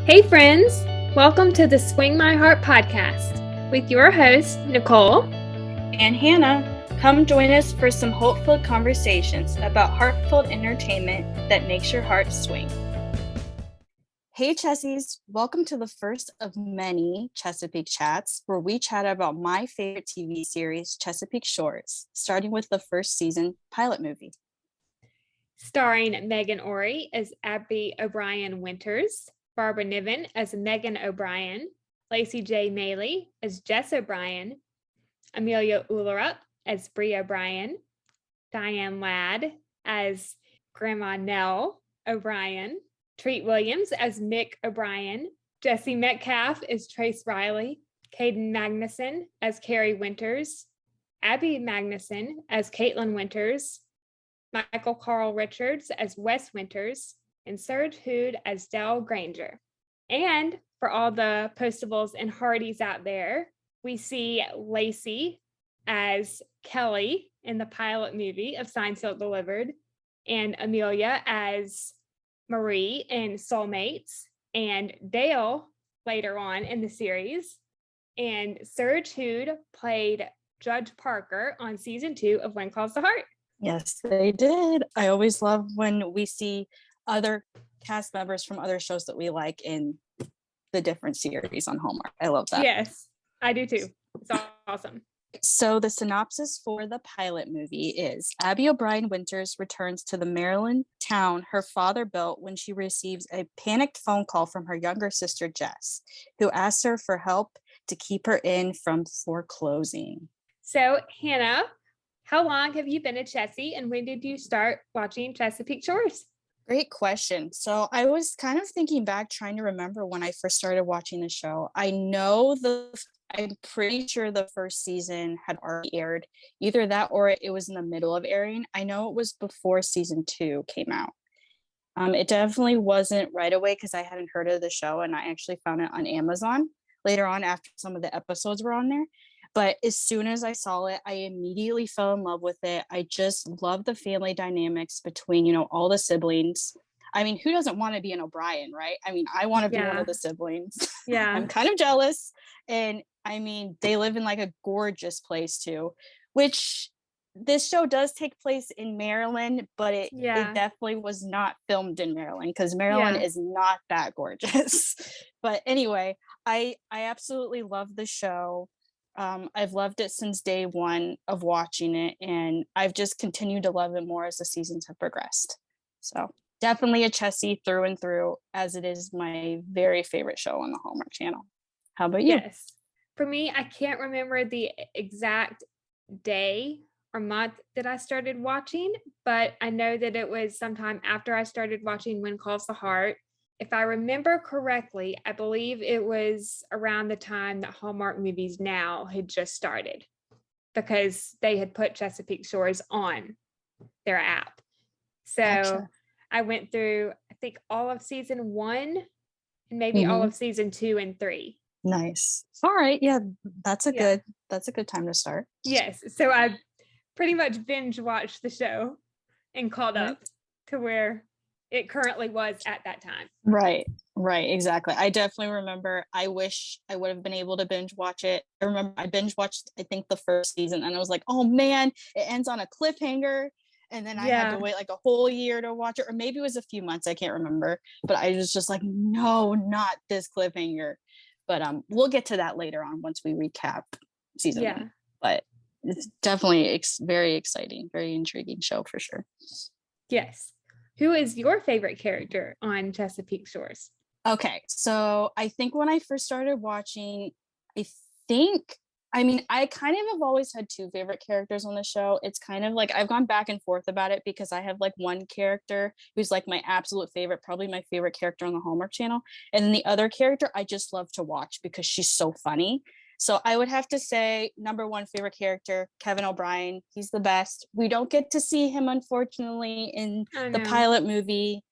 Hey, friends! Welcome to the Swing My Heart podcast with your host, Nicole and Hannah. Come join us for some hopeful conversations about heartfelt entertainment that makes your heart swing. Hey, Chessies! Welcome to the first of many Chesapeake Chats, where we chat about my favorite TV series, Chesapeake Shores, starting with the first season pilot movie. Starring Megan Ory as Abby O'Brien Winters, Barbara Niven as Megan O'Brien, Lacey J. Maley as Jess O'Brien, Amelia Ullerup as Brie O'Brien, Diane Ladd as Grandma Nell O'Brien, Treat Williams as Mick O'Brien, Jesse Metcalf as Trace Riley, Caden Magnuson as Carrie Winters, Abby Magnuson as Caitlin Winters, Michael Carl Richards as Wes Winters, and Serge Hood as Dell Granger. And for all the Postables and Hardys out there, we see Lacey as Kelly in the pilot movie of Signed, Sealed, Delivered, and Amelia as Marie in Soulmates, and Dale later on in the series. And Serge Hood played Judge Parker on season 2 of When Calls the Heart. Yes, they did. I always love when we see other cast members from other shows that we like in the different series on Hallmark. I love that. Yes, I do too. It's awesome. So the synopsis for the pilot movie is Abby O'Brien Winters returns to the Maryland town her father built when she receives a panicked phone call from her younger sister, Jess, who asks her for help to keep her in from foreclosing. So, Hannah, how long have you been a Chessie, and when did you start watching Chesapeake Shores? Great question. So I was kind of thinking back, trying to remember when I first started watching the show. I'm pretty sure the first season had already aired. Either that or it was in the middle of airing. I know it was before season 2 came out. It definitely wasn't right away because I hadn't heard of the show, and I actually found it on Amazon later on after some of the episodes were on there. But as soon as I saw it, I immediately fell in love with it. I just love the family dynamics between, all the siblings. I mean, who doesn't want to be an O'Brien, right? I mean, I want to be one of the siblings. Yeah. I'm kind of jealous. And I mean, they live in like a gorgeous place too, which this show does take place in Maryland, but it definitely was not filmed in Maryland because Maryland is not that gorgeous. But anyway, I absolutely love the show. I've loved it since day one of watching it, and I've just continued to love it more as the seasons have progressed. So definitely a Chessie through and through, as it is my very favorite show on the Hallmark Channel. How about you? Yes. For me, I can't remember the exact day or month that I started watching, but I know that it was sometime after I started watching When Calls the Heart. If I remember correctly, I believe it was around the time that Hallmark Movies Now had just started because they had put Chesapeake Shores on their app. So gotcha. I went through, I think, all of season 1 and maybe all of season 2 and 3. Nice. All right. Yeah, that's a good time to start. Yes. So I pretty much binge watched the show and caught up to where it currently was at that time. Right, exactly. I definitely remember. I wish I would have been able to binge watch it. I remember I binge watched, I think, the first season, and I was like, oh man, it ends on a cliffhanger. And then I had to wait like a whole year to watch it, or maybe it was a few months, I can't remember. But I was just like, no, not this cliffhanger. But we'll get to that later on once we recap season 1. But it's definitely very exciting, very intriguing show for sure. Yes. Who is your favorite character on Chesapeake Shores? Okay, so I think when I first started watching, I kind of have always had 2 favorite characters on the show. It's kind of like I've gone back and forth about it because I have like one character who's like my absolute favorite, probably my favorite character on the Hallmark Channel. And then the other character I just love to watch because she's so funny. So I would have to say number 1 favorite character, Kevin O'Brien. He's the best. We don't get to see him, unfortunately, in the pilot movie.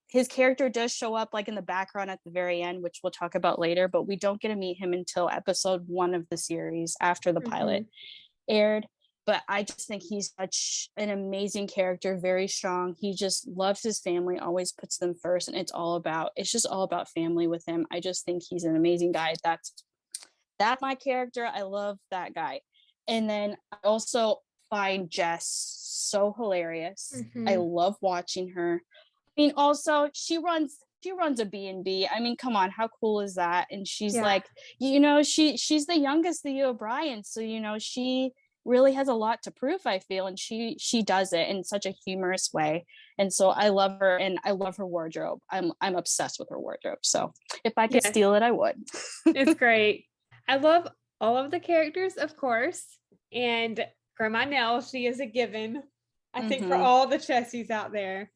His character does show up like in the background at the very end, which we'll talk about later, but we don't get to meet him until episode 1 of the series after the pilot aired. but I just think he's such an amazing character, very strong. He just loves his family, always puts them first, and it's just all about family with him. I just think he's an amazing guy. That's my character. I love that guy. And then I also find Jess so hilarious. I love watching her. I mean, also she runs a B&B. I mean, come on, how cool is that? And she's like, she's the youngest of the O'Brien, so she really has a lot to prove, I feel, and she does it in such a humorous way. And so I love her, and I love her wardrobe. I'm obsessed with her wardrobe. So if I could steal it, I would. It's great. I love all of the characters, of course, and Grandma Nell, she is a given, I think, for all the Chessies out there.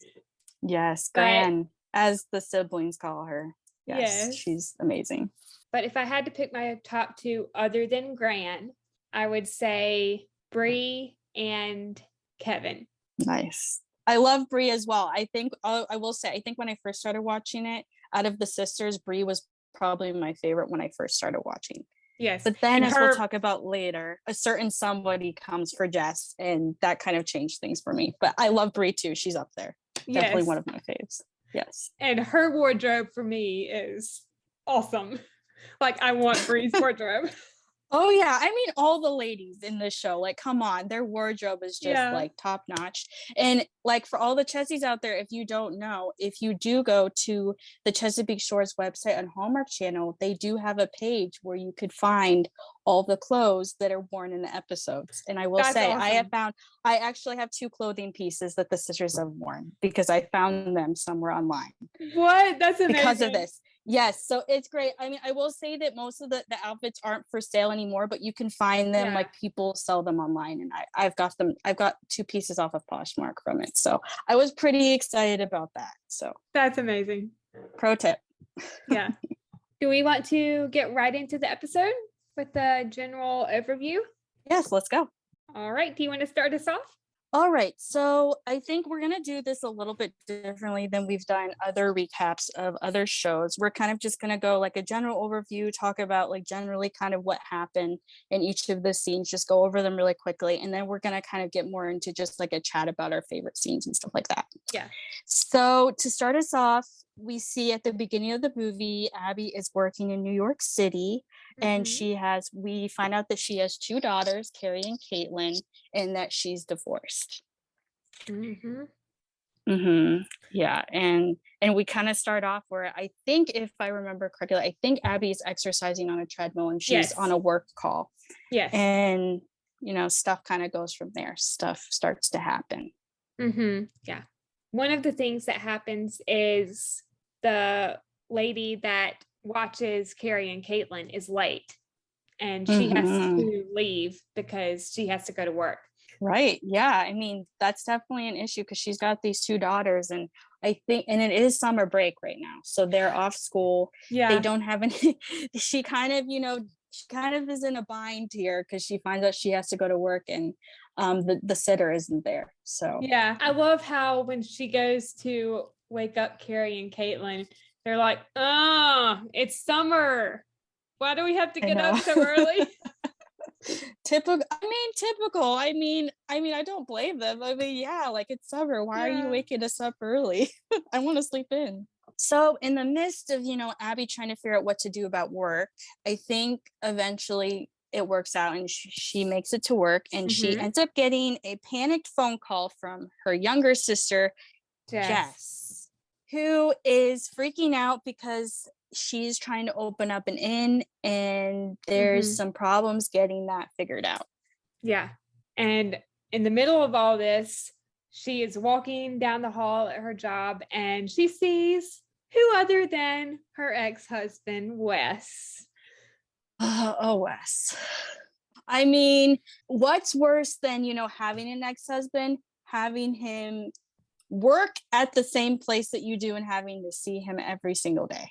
Yes, Gran, as the siblings call her. Yes, she's amazing. But if I had to pick my top two other than Gran, I would say Brie and Kevin. Nice. I love Brie as well. I think I will say, I think when I first started watching it, out of the sisters, Brie was probably my favorite when I first started watching. Yes. But then, as we'll talk about later, a certain somebody comes for Jess, and that kind of changed things for me. But I love Brie too. She's up there. Definitely one of my faves. Yes. And her wardrobe for me is awesome. Like, I want Brie's wardrobe. Oh yeah, I mean, all the ladies in this show, like, come on, their wardrobe is just like top notch. And like, for all the Chessies out there, if you don't know, if you do go to the Chesapeake Shores website on Hallmark Channel, they do have a page where you could find all the clothes that are worn in the episodes. And I will say, awesome. I actually have 2 clothing pieces that the sisters have worn because I found them somewhere online. What? That's amazing. Because of this. Yes, so it's great. I mean, I will say that most of the outfits aren't for sale anymore, but you can find them, like, people sell them online, and I've got 2 pieces off of Poshmark from it. So I was pretty excited about that. So that's amazing. Pro tip. Yeah. Do we want to get right into the episode with the general overview? Yes, let's go. All right. Do you want to start us off? All right, so I think we're going to do this a little bit differently than we've done other recaps of other shows. We're kind of just going to go like a general overview, talk about like generally kind of what happened in each of the scenes, just go over them really quickly. And then we're going to kind of get more into just like a chat about our favorite scenes and stuff like that. Yeah. So to start us off, we see at the beginning of the movie, Abby is working in New York City. And we find out that she has 2 daughters, Carrie and Caitlin, and that she's divorced. Yeah. And we kind of start off where I think, if I remember correctly, I think Abby is exercising on a treadmill and she's on a work call. Yes. And, stuff kind of goes from there. Stuff starts to happen. Yeah. One of the things that happens is the lady that watches Carrie and Caitlin is late, and she has to leave because she has to go to work. Right. Yeah. I mean, that's definitely an issue because she's got these 2 daughters, and I think, and it is summer break right now, so they're off school. Yeah. They don't have any. She kind of is in a bind here because she finds out she has to go to work, and the sitter isn't there. So yeah, I love how when she goes to wake up Carrie and Caitlin, they're like, "Oh, it's summer. Why do we have to get up so early?" Typical. I mean, I don't blame them. I mean, yeah, like, it's summer. Why are you waking us up early? I want to sleep in. So in the midst of, Abby trying to figure out what to do about work, I think eventually it works out and she makes it to work, and she ends up getting a panicked phone call from her younger sister, Jess, who is freaking out because she's trying to open up an inn and there's some problems getting that figured out. Yeah. And in the middle of all this, she is walking down the hall at her job and she sees who other than her ex-husband, Wes. Oh, Wes. I mean, what's worse than, having an ex-husband, having him work at the same place that you do and having to see him every single day?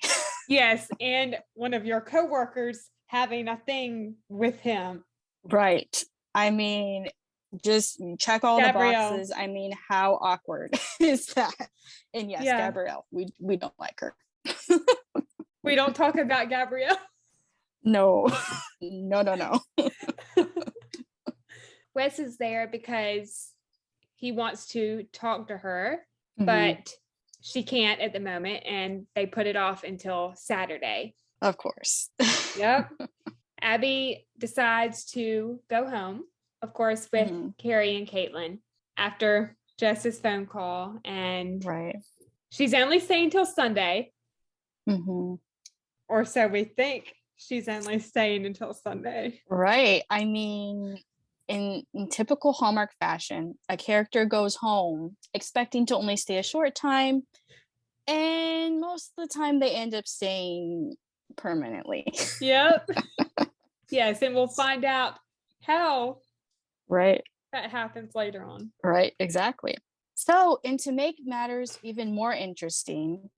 Yes, and one of your coworkers having a thing with him. Right. I mean, just check all the boxes. I mean, how awkward is that? And yes, Gabrielle, we don't like her. We don't talk about Gabrielle. No. Wes is there because he wants to talk to her, Mhm. but she can't at the moment, and they put it off until Saturday. Of course. Yep. Abby decides to go home, of course, with Carrie and Caitlin after Jess's phone call, and Right. she's only staying till Sunday, or so we think. She's only staying until Sunday. Right. I mean, in typical Hallmark fashion, a character goes home expecting to only stay a short time, and most of the time they end up staying permanently. Yep. Yes, and we'll find out how Right. that happens later on. Right, exactly. So, and to make matters even more interesting,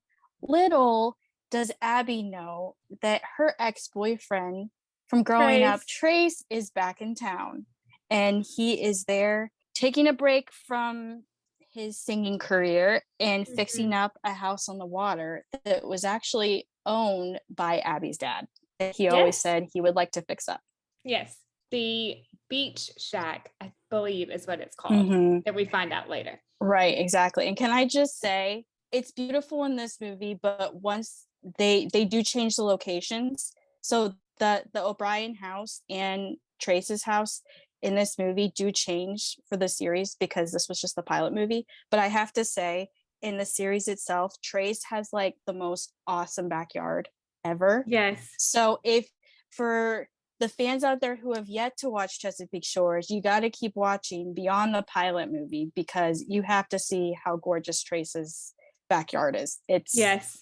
little does Abby know that her ex-boyfriend from growing up, Trace, is back in town. And he is there taking a break from his singing career and fixing up a house on the water that was actually owned by Abby's dad. That he always said he would like to fix up. Yes. The beach shack, I believe, is what it's called, that we find out later. Right, exactly. And can I just say, it's beautiful in this movie, but once they do change the locations, so the O'Brien house and Trace's house in this movie do change for the series because this was just the pilot movie. But I have to say, in the series itself, Trace has like the most awesome backyard ever. Yes. So if for the fans out there who have yet to watch Chesapeake Shores, you got to keep watching beyond the pilot movie because you have to see how gorgeous Trace's backyard is. It's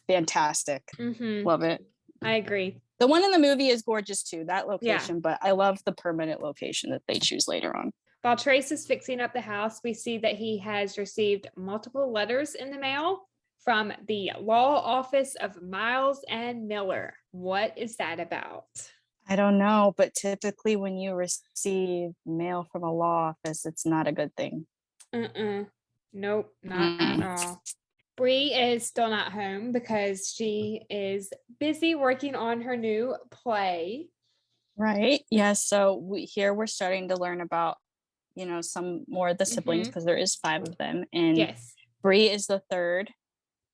fantastic. Love it. I agree. The one in the movie is gorgeous too, that location, but I love the permanent location that they choose later on. While Trace is fixing up the house, we see that he has received multiple letters in the mail from the law office of Miles and Miller. What is that about? I don't know, but typically when you receive mail from a law office, it's not a good thing. Nope, not at all. Brie is still not home because she is busy working on her new play. Right. Yeah. So we're starting to learn about, some more of the siblings because there is 5 of them. And Brie is the third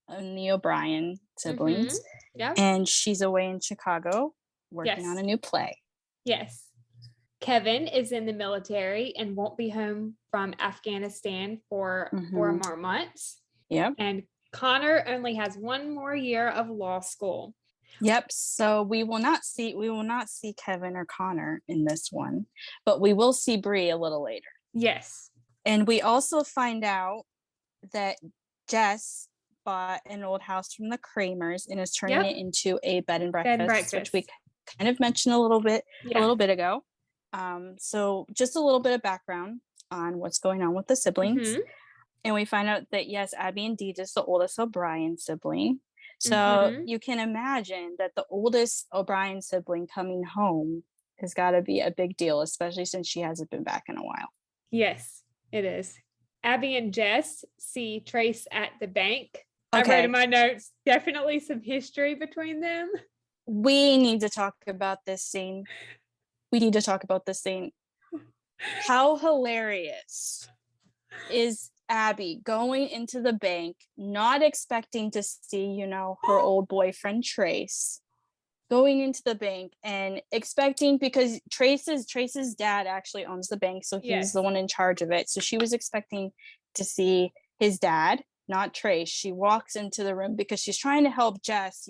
of the O'Brien siblings. And she's away in Chicago working on a new play. Yes. Kevin is in the military and won't be home from Afghanistan for 4 more months. Yep. And Connor only has 1 more year of law school. Yep. So we will not see Kevin or Connor in this one, but we will see Brie a little later. Yes. And we also find out that Jess bought an old house from the Kramers and is turning it into a bed and breakfast, which we kind of mentioned a little bit ago. So just a little bit of background on what's going on with the siblings. And we find out that, yes, Abby indeed is the oldest O'Brien sibling. So you can imagine that the oldest O'Brien sibling coming home has got to be a big deal, especially since she hasn't been back in a while. Yes, it is. Abby and Jess see Trace at the bank. I wrote in my notes, definitely some history between them. We need to talk about this scene. How hilarious is Abby going into the bank, not expecting to see, her old boyfriend Trace, going into the bank and expecting, because Trace's dad actually owns the bank, so he's the one in charge of it. So she was expecting to see his dad, not Trace. She walks into the room because she's trying to help Jess,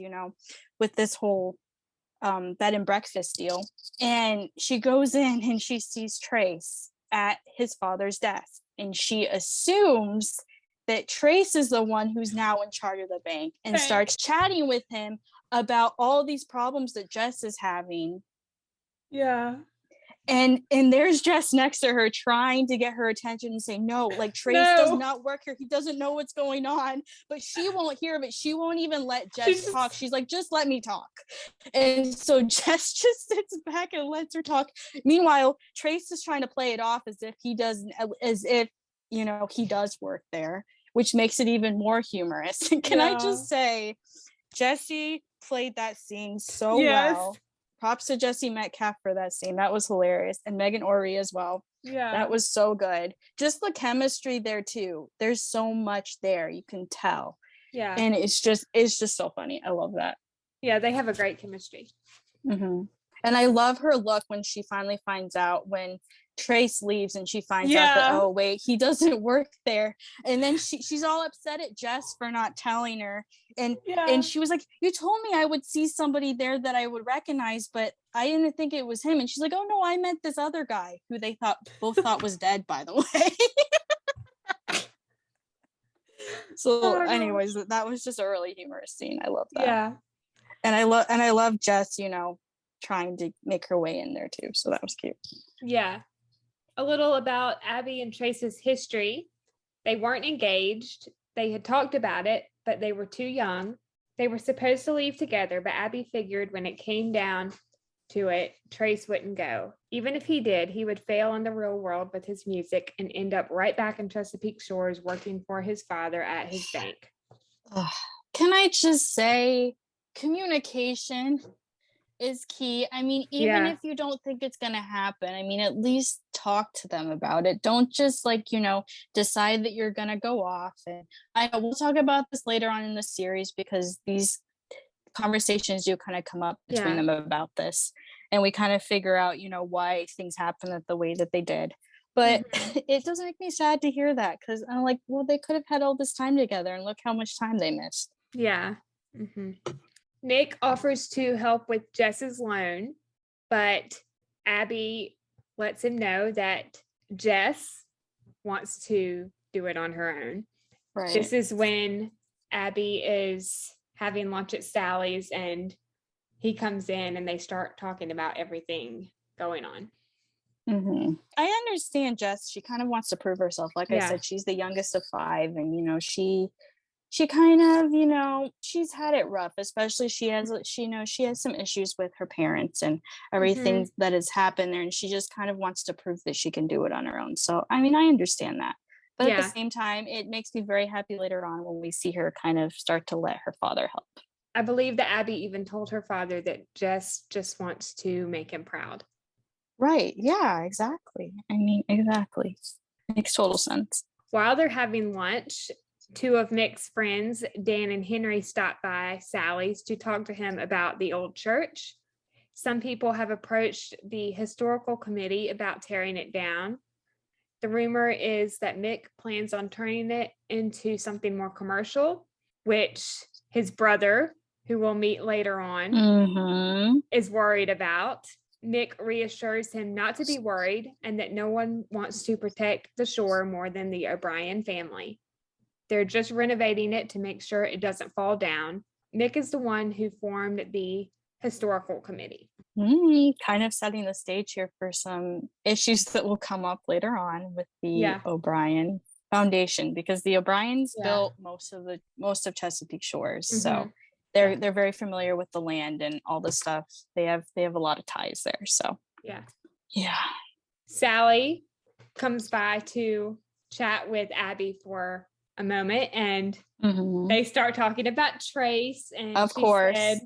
with this whole bed and breakfast deal. And she goes in and she sees Trace at his father's desk. And she assumes that Trace is the one who's now in charge of the bank and starts chatting with him about all these problems that Jess is having. Yeah. And there's Jess next to her trying to get her attention and say, no, like Trace does not work here. He doesn't know what's going on, but she won't hear of it. She won't even let Jess talk. She's like, just let me talk. And so Jess just sits back and lets her talk. Meanwhile, Trace is trying to play it off as if he does work there, which makes it even more humorous. Can I just say, Jessie played that scene so well. Props to Jessie Metcalf for that scene. That was hilarious. And Megan Ory as well. Yeah. That was so good. Just the chemistry there too. There's so much there, you can tell. Yeah. And it's just so funny. I love that. Yeah, they have a great chemistry. Mm-hmm. And I love her look when she finally finds out, when Trace leaves and she finds out that, oh wait, he doesn't work there. And then she's all upset at Jess for not telling her. And she was like, you told me I would see somebody there that I would recognize, but I didn't think it was him. And she's like, oh no, I meant this other guy who they both thought was dead, by the way. So anyways, that was just a really humorous scene. I love that. Yeah. And I love Jess, trying to make her way in there too. So that was cute. Yeah. A little about Abby and Trace's history. They weren't engaged. They had talked about it, but they were too young. They were supposed to leave together, but Abby figured when it came down to it, Trace wouldn't go. Even if he did, he would fail in the real world with his music and end up right back in Chesapeake Shores working for his father at his bank. Can I just say, communication is key. I mean, even if you don't think it's going to happen, I mean, at least talk to them about it. Don't just decide that you're going to go off. And I know we'll talk about this later on in the series, because these conversations do kind of come up between them about this, and we kind of figure out, why things happen the way that they did. But it doesn't make me sad to hear that, because I'm like, well, they could have had all this time together, and look how much time they missed. Yeah. Nick offers to help with Jess's loan, but Abby lets him know that Jess wants to do it on her own. Right. This is when Abby is having lunch at Sally's, and he comes in and they start talking about everything going on. I understand Jess. She kind of wants to prove herself. Like I said, she's the youngest of 5, and she kind of, she's had it rough, especially she has some issues with her parents and everything that has happened there. And she just kind of wants to prove that she can do it on her own. So, I mean, I understand that. But at the same time, it makes me very happy later on when we see her kind of start to let her father help. I believe that Abby even told her father that Jess just wants to make him proud. Right. Yeah, exactly. I mean, exactly. Makes total sense. While they're having lunch, 2 of Nick's friends, Dan and Henry, stopped by Sally's to talk to him about the old church. Some people have approached the historical committee about tearing it down. The rumor is that Mick plans on turning it into something more commercial, which his brother, who we'll meet later on, is worried about. Mick reassures him not to be worried and that no one wants to protect the shore more than the O'Brien family. They're just renovating it to make sure it doesn't fall down. Mick is the one who formed the historical committee. Kind of setting the stage here for some issues that will come up later on with the O'Brien Foundation, because the O'Briens built most of Chesapeake Shores. So they're very familiar with the land and all the stuff. They have a lot of ties there. So yeah. Sally comes by to chat with Abby for a moment, and they start talking about Trace, and of course said,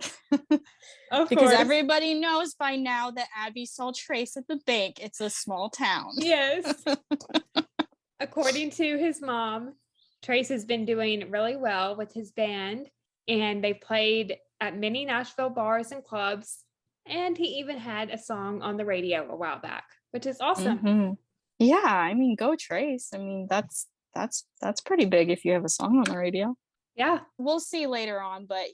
because everybody knows by now that Abby saw Trace at the bank. It's a small town. Yes. According to his mom, Trace has been doing really well with his band, and they played at many Nashville bars and clubs, and he even had a song on the radio a while back, which is awesome. Yeah, I mean, go Trace. I mean, that's pretty big if you have a song on the radio. Yeah. We'll see later on, but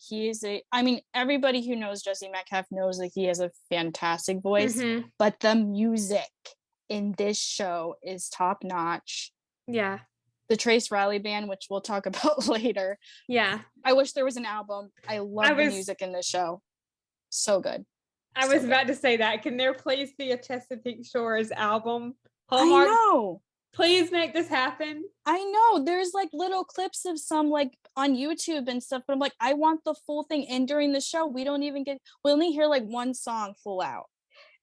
everybody who knows Jesse Metcalfe knows that he has a fantastic voice, but the music in this show is top notch. Yeah. The Trace Riley Band, which we'll talk about later. Yeah. I wish there was an album. I love the music in this show. So good. I was about to say that. Can there please be a Chesapeake Shores album? Hallmark, I know. Please make this happen. I know. There's little clips of some on YouTube and stuff, but I'm like, I want the full thing. And during the show, we only hear one song full out,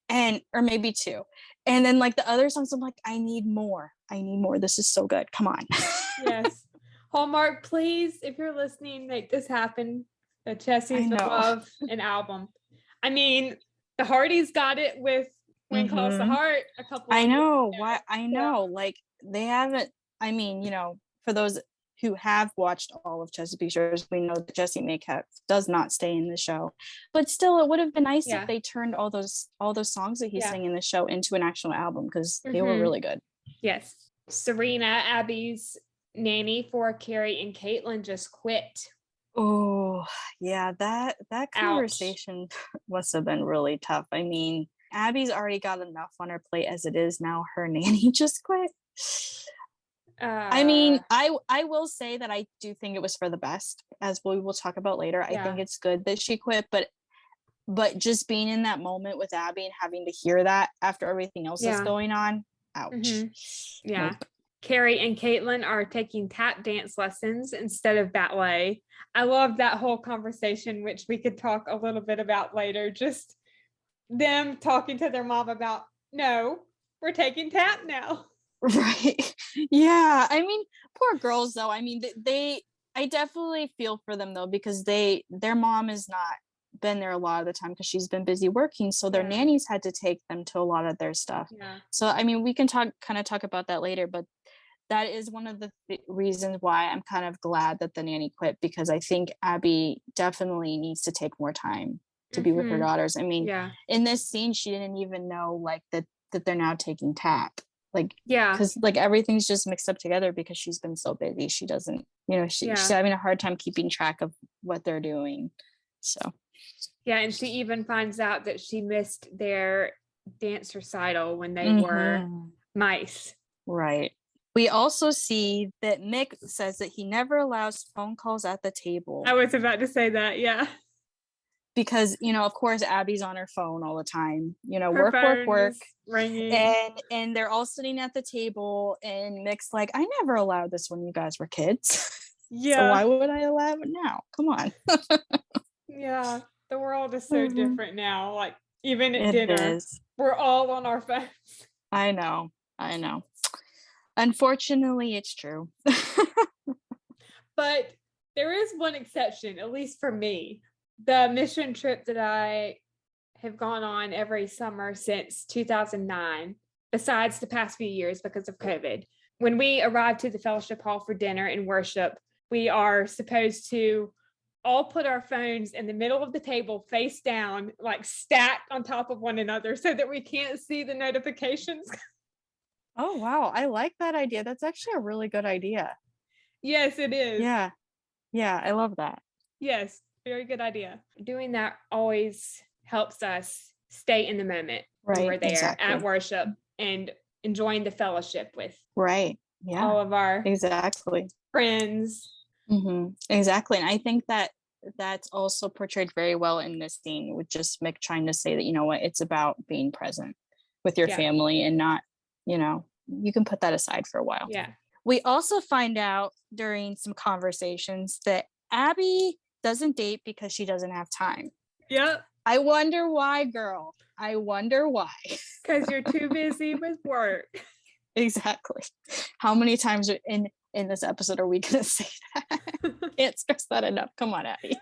or maybe 2. And then the other songs, I'm like, I need more. This is so good. Come on. Yes. Hallmark, please, if you're listening, make this happen. The Chessies love an album. I mean, the Hardys got it with When Calls the Heart a couple of I years know ago. why. I know, like they haven't. I mean, for those who have watched all of Chesapeake Shores, we know that Jesse Maycap does not stay in the show, but still, it would have been nice if they turned all those songs that he sang in the show into an actual album because they were really good. Yes, Serena, Abby's nanny for Carrie and Caitlin, just quit. Oh yeah, that conversation must have been really tough. I mean, Abby's already got enough on her plate as it is. Now her nanny just quit. I mean, I will say that I do think it was for the best, as we will talk about later. I think it's good that she quit, but just being in that moment with Abby and having to hear that after everything else that's going on, ouch. Yeah. Nope. Carrie and Caitlin are taking tap dance lessons instead of ballet. I love that whole conversation, which we could talk a little bit about later. Just them talking to their mom about, no, we're taking tap now. Right. Yeah. I mean, poor girls though. I mean, I definitely feel for them though, because their mom has not been there a lot of the time because she's been busy working. So their nannies had to take them to a lot of their stuff. Yeah. So, I mean, we can talk about that later, but that is one of the reasons why I'm kind of glad that the nanny quit, because I think Abby definitely needs to take more time to be with her daughters. I mean, in this scene, she didn't even know like that they're now taking tap. Like, because like everything's just mixed up together because she's been so busy. She doesn't, she's having a hard time keeping track of what they're doing. So, yeah. And she even finds out that she missed their dance recital when they were mice. Right. We also see that Mick says that he never allows phone calls at the table. I was about to say that, yeah. Because, of course, Abby's on her phone all the time. Her work. Ringing. And they're all sitting at the table, and Mick's like, I never allowed this when you guys were kids. Yeah. So why would I allow it now? Come on. Yeah. The world is so different now. Like, even at dinner, we're all on our phones. I know. Unfortunately, it's true. But there is one exception, at least for me. The mission trip that I have gone on every summer since 2009, besides the past few years because of COVID. When we arrive to the fellowship hall for dinner and worship, we are supposed to all put our phones in the middle of the table, face down, like stacked on top of one another so that we can't see the notifications. Oh, wow. I like that idea. That's actually a really good idea. Yes, it is. Yeah. Yeah, I love that. Yes, very good idea. Doing that always helps us stay in the moment when we're there at worship and enjoying the fellowship with all of our friends. Exactly. And I think that that's also portrayed very well in this scene, with just Mick trying to say that, it's about being present with your family and not, you can put that aside for a while. Yeah. We also find out during some conversations that Abby doesn't date because she doesn't have time. Yep. I wonder why, girl. I wonder why. Because you're too busy with work. Exactly. How many times in this episode are we going to say that? Can't stress that enough. Come on, Abby.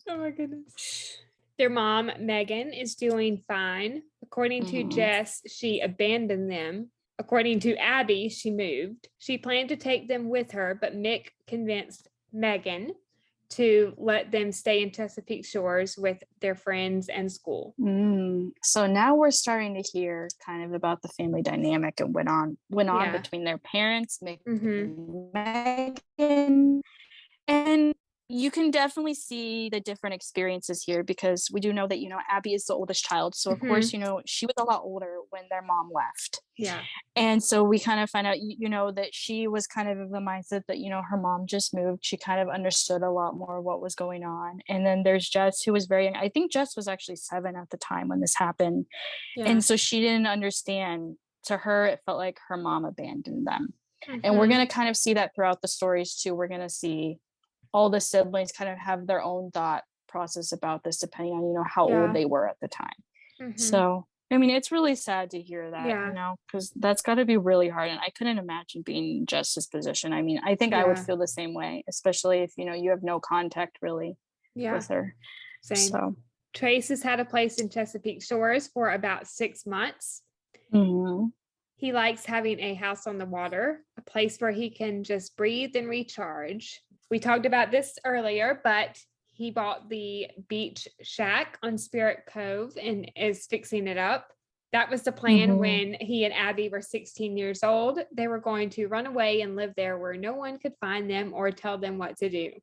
Oh my goodness. Their mom, Megan, is doing fine. According to Jess, she abandoned them. According to Abby, she moved. She planned to take them with her, but Mick convinced Megan to let them stay in Chesapeake Shores with their friends and school. So now we're starting to hear kind of about the family dynamic and went on between their parents, Mick and Megan. And you can definitely see the different experiences here, because we do know that, Abby is the oldest child. So of course, she was a lot older when their mom left. Yeah. And so we kind of find out, that she was kind of the mindset that, her mom just moved. She kind of understood a lot more what was going on. And then there's Jess, who was very young. I think Jess was actually 7 at the time when this happened. Yeah. And so she didn't understand. To her, it felt like her mom abandoned them. And we're going to kind of see that throughout the stories too. We're going to see all the siblings kind of have their own thought process about this, depending on, how old they were at the time. So, I mean, it's really sad to hear that, because that's got to be really hard. And I couldn't imagine being in Jess's position. I mean, I think I would feel the same way, especially if, you have no contact really with her. Same. So Trace has had a place in Chesapeake Shores for about 6 months. Mhm. He likes having a house on the water, a place where he can just breathe and recharge. We talked about this earlier, but he bought the beach shack on Spirit Cove and is fixing it up. That was the plan Mhm. when he and Abby were 16 years old. They were going to run away and live there where no one could find them or tell them what to do.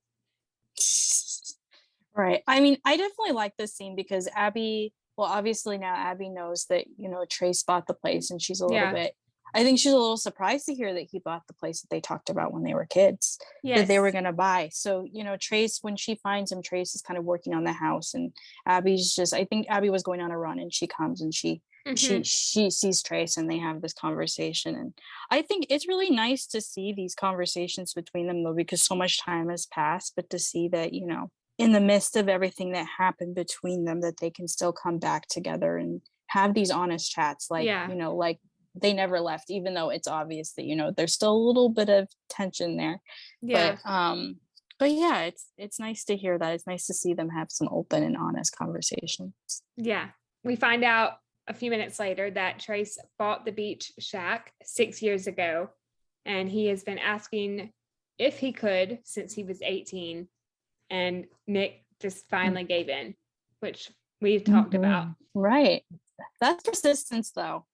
Right. I mean, I definitely like this scene because Abby, well, obviously now Abby knows that, Trace bought the place and she's a little Yeah. bit, I think she's a little surprised to hear that he bought the place that they talked about when they were kids, that they were Yes. going to buy. So, Trace, when she finds him, Trace is kind of working on the house and Abby's just, I think Abby was going on a run and she comes and she Mhm. sees Trace and they have this conversation. And I think it's really nice to see these conversations between them though, because so much time has passed, but to see that, in the midst of everything that happened between them, that they can still come back together and have these honest chats, like, Yeah. like they never left, even though it's obvious that, there's still a little bit of tension there. Yeah. But yeah, it's nice to hear that. It's nice to see them have some open and honest conversations. Yeah. We find out a few minutes later that Trace bought the beach shack 6 years ago, and he has been asking if he could since he was 18. And Mick just finally gave in, which we've talked about. Right. That's persistence though.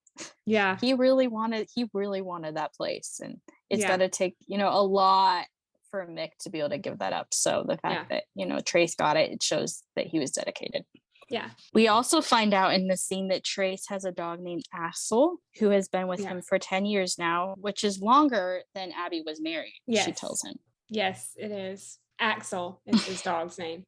Yeah. He really wanted that place. And it's got to take, a lot for Mick to be able to give that up. So the fact that, Trace got it, it shows that he was dedicated. Yeah. We also find out in the scene that Trace has a dog named Axel, who has been with him for 10 years now, which is longer than Abby was married, she tells him. Yes, it is. Axel is his dog's name.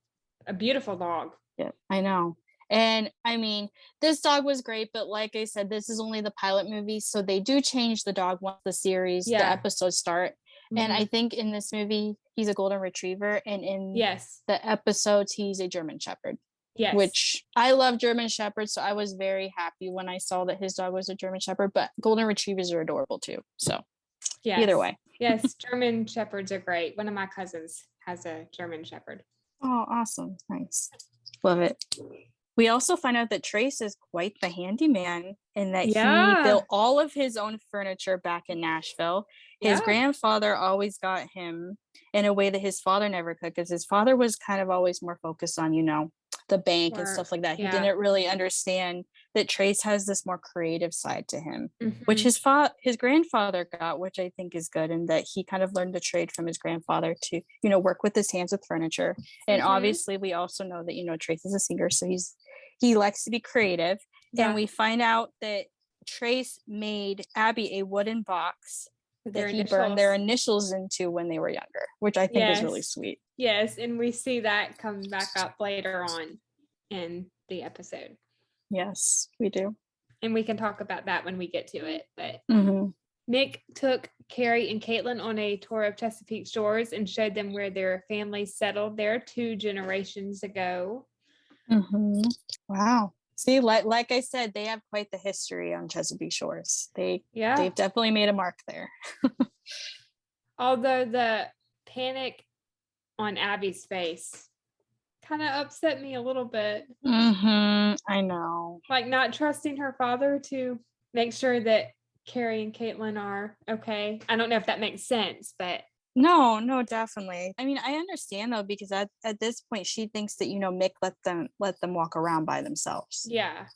A beautiful dog. Yeah, I know. And I mean, this dog was great, but like I said, this is only the pilot movie. So they do change the dog once the episodes start. Mm-hmm. And I think in this movie, he's a golden retriever. And in the episodes, he's a German Shepherd. Yes. Which I love German Shepherds. So I was very happy when I saw that his dog was a German Shepherd, but golden retrievers are adorable too. So either way. Yes, German Shepherds are great. One of my cousins has a German Shepherd. Oh, awesome. Nice. Love it. We also find out that Trace is quite the handyman and that he built all of his own furniture back in Nashville. His grandfather always got him in a way that his father never could, because his father was kind of always more focused on, the bank and stuff like that. He didn't really understand that Trace has this more creative side to him, which his grandfather got, which I think is good, and that he kind of learned the trade from his grandfather to, work with his hands with furniture. And obviously we also know that, Trace is a singer, so he likes to be creative. And we find out that Trace made Abby a wooden box that he burned their initials into when they were younger, which I think is really sweet. Yes, and we see that come back up later on in the episode. Yes, we do. And we can talk about that when we get to it. But Mick took Carrie and Caitlin on a tour of Chesapeake Shores and showed them where their families settled there 2 generations ago. Wow. See, like I said, they have quite the history on Chesapeake Shores. They've definitely made a mark there. Although the panic on Abby's face kind of upset me a little bit. I know. Like not trusting her father to make sure that Carrie and Caitlin are okay. I don't know if that makes sense, but No, definitely. I mean, I understand though, because at this point she thinks that, Mick let them walk around by themselves. Yeah.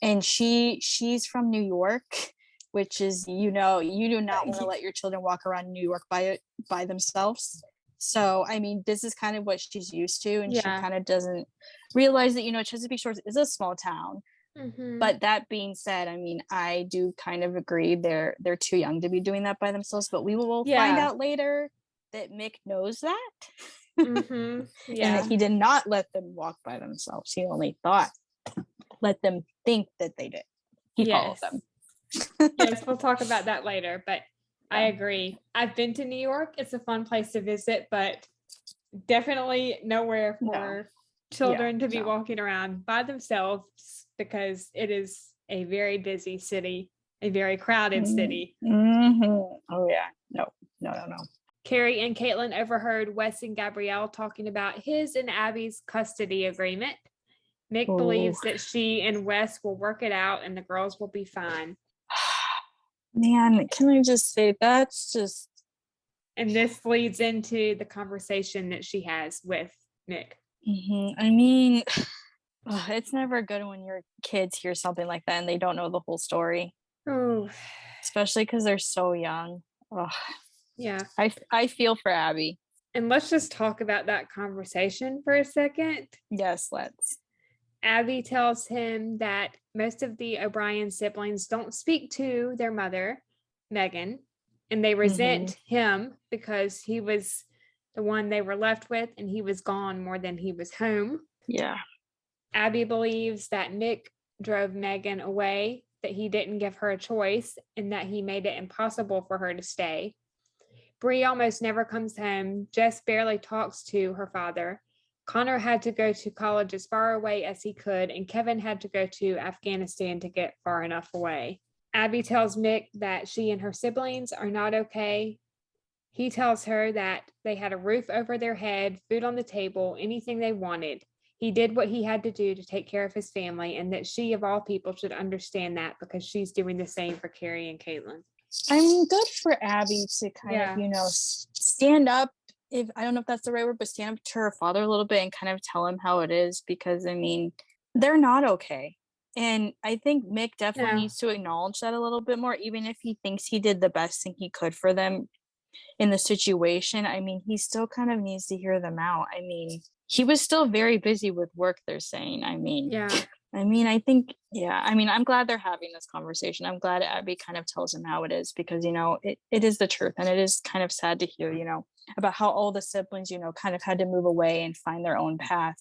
And she's from New York, which is, you do not want to let your children walk around New York by themselves. So, I mean, this is kind of what she's used to, and she kind of doesn't realize that, Chesapeake Shores is a small town. But that being said, I mean, I do kind of agree they're too young to be doing that by themselves, but we will find out later that Mick knows that. And that he did not let them walk by themselves. He only let them think that they did. He followed them. Yes, we'll talk about that later, but I agree. I've been to New York. It's a fun place to visit, but definitely nowhere for children to be walking around by themselves, because it is a very busy city, a very crowded city. Oh yeah. No. Carrie and Caitlin overheard Wes and Gabrielle talking about his and Abby's custody agreement. Nick Oh, believes that she and Wes will work it out and the girls will be fine. man, can I just say that's just. And this leads into the conversation that she has with Nick. I mean, it's never good when your kids hear something like that and they don't know the whole story, Oh, especially because they're so young. Ugh, yeah. I feel for Abby. And let's just talk about that conversation for a second. Yes, let's. Abby tells him that most of the O'Brien siblings don't speak to their mother, Megan, and they resent him because he was the one they were left with and he was gone more than he was home. Yeah. Abby believes that Nick drove Megan away, that he didn't give her a choice, and that he made it impossible for her to stay. Brie almost never comes home. Jess barely talks to her father. Connor had to go to college as far away as he could, and Kevin had to go to Afghanistan to get far enough away. Abby tells Nick that she and her siblings are not okay. He tells her that they had a roof over their head, food on the table, anything they wanted. He did what he had to do to take care of his family, and that she, of all people, should understand that because she's doing the same for Carrie and Caitlin. I mean, good for Abby to kind of, stand up. If I don't know if that's the right word, but stand up to her father a little bit and kind of tell him how it is, because I mean, they're not okay. And I think Mick definitely needs to acknowledge that a little bit more, even if he thinks he did the best thing he could for them in the situation. I mean, he still kind of needs to hear them out. I mean, he was still very busy with work, they're saying. I mean, I think, I'm glad they're having this conversation. I'm glad Abby kind of tells him how it is, because, it is the truth. And it is kind of sad to hear, about how all the siblings, kind of had to move away and find their own path,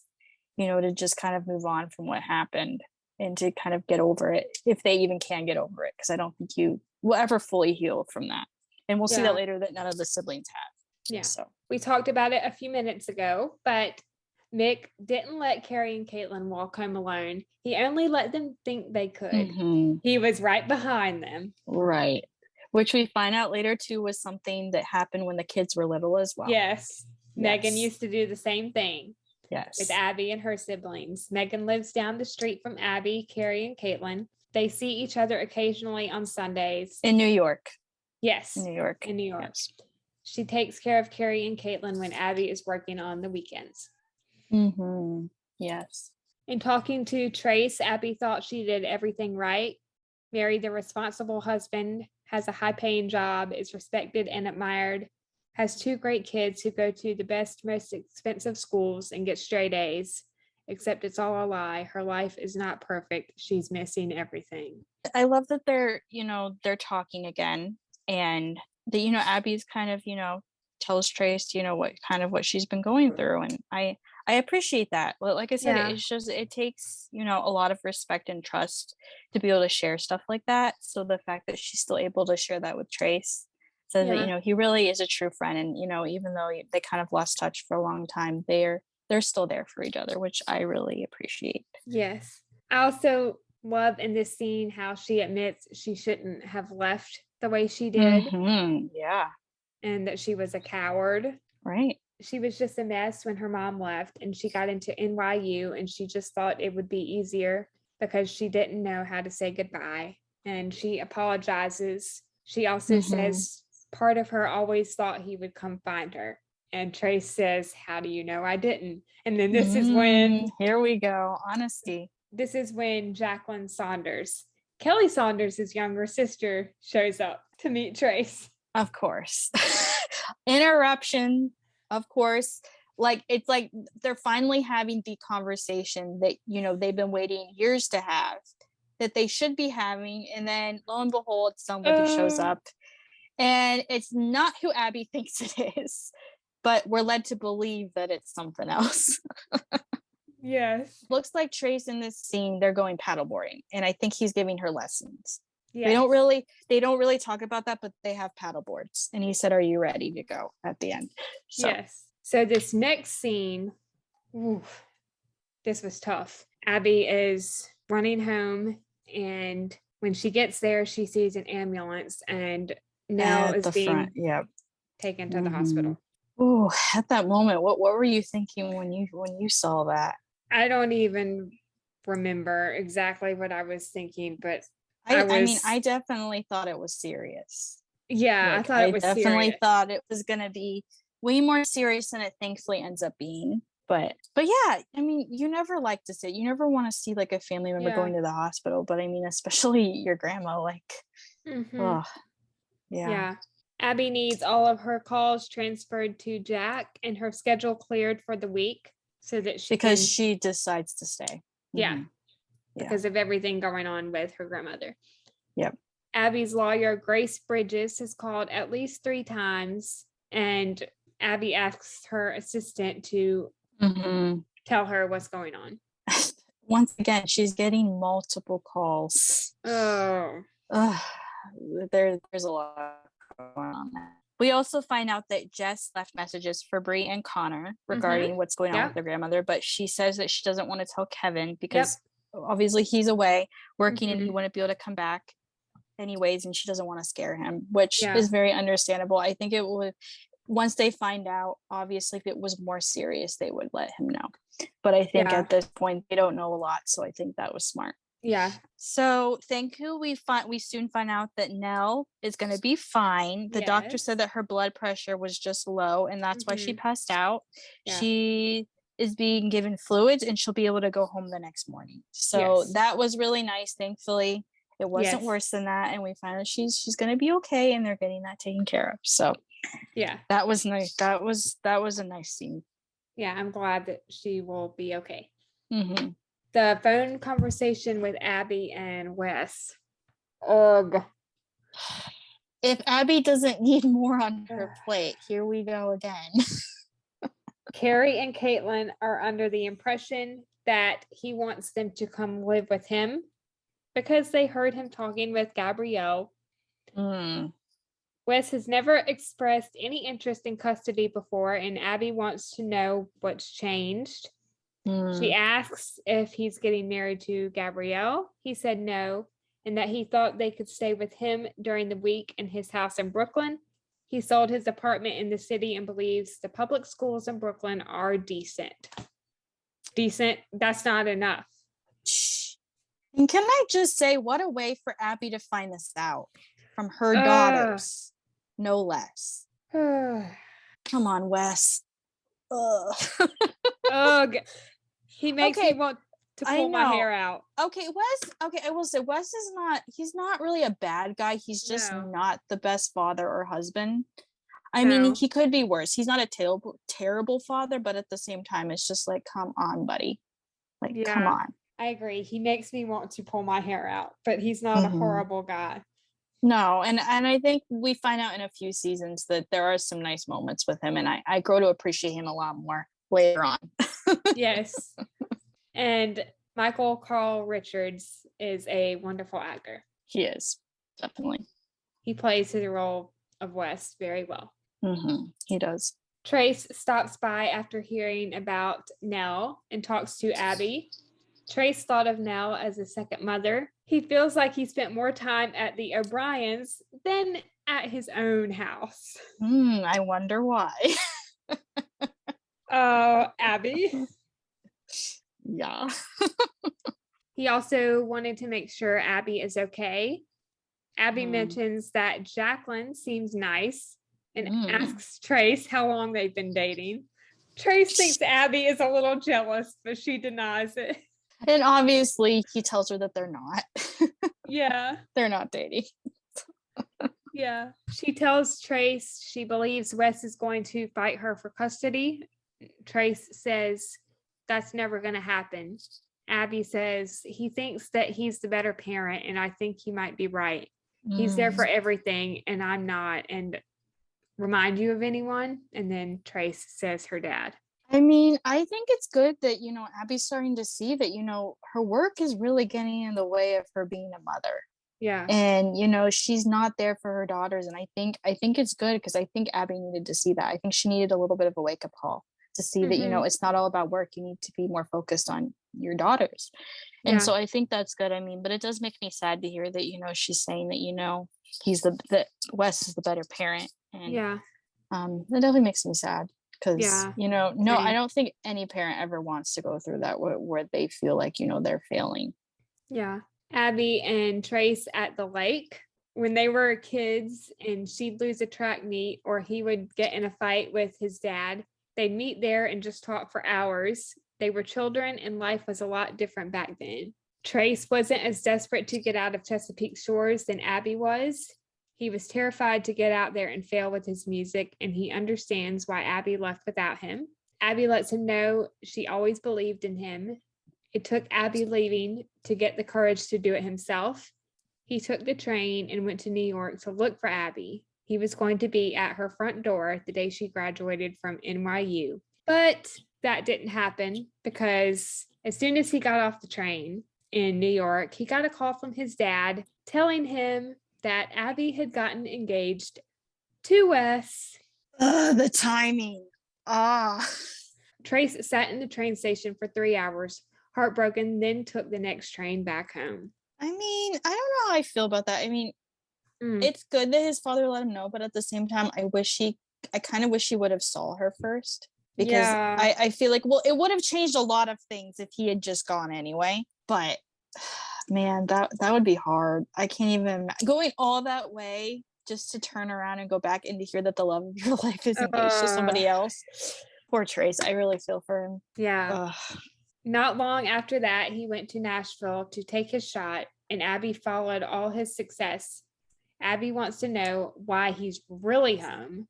to just kind of move on from what happened and to kind of get over it, if they even can get over it. Because I don't think you will ever fully heal from that. And we'll see that later, that none of the siblings have. Yeah. So we talked about it a few minutes ago, but Mick didn't let Carrie and Caitlin walk home alone. He only let them think they could. He was right behind them. Right. Which we find out later too was something that happened when the kids were little as well. Yes. Megan used to do the same thing. Yes. With Abby and her siblings. Megan lives down the street from Abby, Carrie, and Caitlin. They see each other occasionally on Sundays. In New York. Yes. In New York. In New York. Yes. She takes care of Carrie and Caitlin when Abby is working on the weekends. Yes. In talking to Trace, Abby thought she did everything right. Married the responsible husband, has a high-paying job, is respected and admired, has 2 great kids who go to the best, most expensive schools and get straight A's. Except it's all a lie. Her life is not perfect. She's missing everything. I love that they're talking again, and that, Abby's kind of, tells Trace, what she's been going through. And I appreciate that. Like I said, it's just, it takes, a lot of respect and trust to be able to share stuff like that. So the fact that she's still able to share that with Trace says that, he really is a true friend. And, even though they kind of lost touch for a long time, they're still there for each other, which I really appreciate. Yes. I also love in this scene how she admits she shouldn't have left the way she did. Yeah. And that she was a coward. Right. She was just a mess when her mom left, and she got into NYU, and she just thought it would be easier because she didn't know how to say goodbye. And she apologizes. She also says part of her always thought he would come find her. And Trace says, "How do you know I didn't?" And then this is when... Here we go. Honesty. This is when Jacqueline Saunders, Kelly Saunders' younger sister, shows up to meet Trace. Of course. Interruption. Of course. Like, it's like they're finally having the conversation that, they've been waiting years to have, that they should be having. And then lo and behold, somebody shows up. And it's not who Abby thinks it is, but we're led to believe that it's something else. Yes. Looks like Trace in this scene, they're going paddleboarding. And I think he's giving her lessons. Yes. They don't really talk about that, but they have paddle boards. And he said, "Are you ready to go?" at the end. So. Yes. So this next scene, this was tough. Abby is running home, and when she gets there, she sees an ambulance, and Nell is being taken to the hospital. At that moment, what were you thinking when you saw that? I don't even remember exactly what I was thinking, but I mean, I definitely thought it was serious. yeah, I Like, thought I it was definitely serious. thought it was gonna be way more serious than it thankfully ends up being. But yeah, I mean, you never like to see, you never want to see like a family member Yeah. going to the hospital, but I mean, especially your grandma, like, Mm-hmm. oh, yeah. Yeah. Abby needs all of her calls transferred to Jack and her schedule cleared for the week so that she Because can, she decides to stay. yeah, Yeah. because of everything going on with her grandmother. Yep. Abby's lawyer, Grace Bridges, has called at least 3 times, and Abby asks her assistant to tell her what's going on. Once again, she's getting multiple calls. Oh, There's a lot going on there. We also find out that Jess left messages for Brie and Connor regarding what's going on with their grandmother, but she says that she doesn't want to tell Kevin because obviously he's away working and he wouldn't be able to come back anyways, and she doesn't want to scare him, which is very understandable. I think it would, once they find out, obviously if it was more serious, they would let him know. But I think at this point they don't know a lot, so I think that was smart. Yeah. So thankfully we soon find out that Nell is going to be fine. The doctor said that her blood pressure was just low and that's why she passed out. She is being given fluids and she'll be able to go home the next morning. So that was really nice. Thankfully it wasn't worse than that, and we find out she's going to be okay and they're getting that taken care of. So yeah, that was nice. That was a nice scene. Yeah, I'm glad that she will be okay. Mm-hmm. The phone conversation with Abby and Wes. Ugh. If Abby doesn't need more on her plate, here we go again. Carrie and Caitlin are under the impression that he wants them to come live with him because they heard him talking with Gabrielle. Wes has never expressed any interest in custody before, and Abby wants to know what's changed. She asks if he's getting married to Gabrielle. He said no, and that he thought they could stay with him during the week in his house in Brooklyn. He sold his apartment in the city and believes the public schools in Brooklyn are decent. Decent? That's not enough. And can I just say, what a way for Abby to find this out from her daughters, no less. Come on, Wes. Ugh. He makes me want to pull my hair out. Okay, Wes. Okay, I will say Wes is not. He's not really a bad guy. He's just not the best father or husband. I mean, he could be worse. He's not a terrible father, but at the same time, it's just like, come on, buddy. Like, come on. I agree. He makes me want to pull my hair out, but he's not a horrible guy. No, and I think we find out in a few seasons that there are some nice moments with him, and I grow to appreciate him a lot more later on. Yes. And Michael Carl Richards is a wonderful actor. He is, definitely. He plays his role of Wes very well. He does. Trace stops by after hearing about Nell and talks to Abby. Trace thought of Nell as a second mother. He feels like he spent more time at the O'Briens than at his own house. I wonder why. Oh, Abby. Yeah. He also wanted to make sure Abby is okay. Abby mentions that Jacqueline seems nice and asks Trace how long they've been dating. Trace thinks Abby is a little jealous, but she denies it. And obviously he tells her that they're not. Yeah. They're not dating. Yeah. She tells Trace she believes Wes is going to fight her for custody. Trace says that's never going to happen. Abby says he thinks that he's the better parent, and I think he might be right. He's there for everything, and I'm not. And remind you of anyone? And then Trace says her dad. I mean, I think it's good that, Abby's starting to see that, her work is really getting in the way of her being a mother. Yeah. And, she's not there for her daughters. And I think it's good because I think Abby needed to see that. I think she needed a little bit of a wake-up call to see that, it's not all about work. You need to be more focused on your daughters. And so I think that's good. I mean, but it does make me sad to hear that, she's saying that, he's that Wes is the better parent. And that definitely makes me sad. because Yeah. no, I Same. don't think any parent ever wants to go through that where they feel like they're failing. Yeah. Abby and Trace at the lake. When they were kids and she'd lose a track meet or he would get in a fight with his dad, they'd meet there and just talk for hours. They were children and life was a lot different back then. Trace wasn't as desperate to get out of Chesapeake Shores than Abby was. He was terrified to get out there and fail with his music, and he understands why Abby left without him. Abby lets him know she always believed in him. It took Abby leaving to get the courage to do it himself. He took the train and went to New York to look for Abby. He was going to be at her front door the day she graduated from NYU. But that didn't happen because as soon as he got off the train in New York, he got a call from his dad telling him that Abby had gotten engaged to Wes. The timing. Trace sat in the train station for 3 hours, heartbroken, then took the next train back home. I mean, I don't know how I feel about that. I mean, it's good that his father let him know, but at the same time, I kind of wish he would have saw her first, because I feel like, well, it would have changed a lot of things if he had just gone anyway. But man, that would be hard. I can't even going all that way just to turn around and go back and to hear that the love of your life is engaged to somebody else. Poor Trace. I really feel for him. Yeah. Not long after that, he went to Nashville to take his shot, and Abby followed all his success. Abby wants to know why he's really home.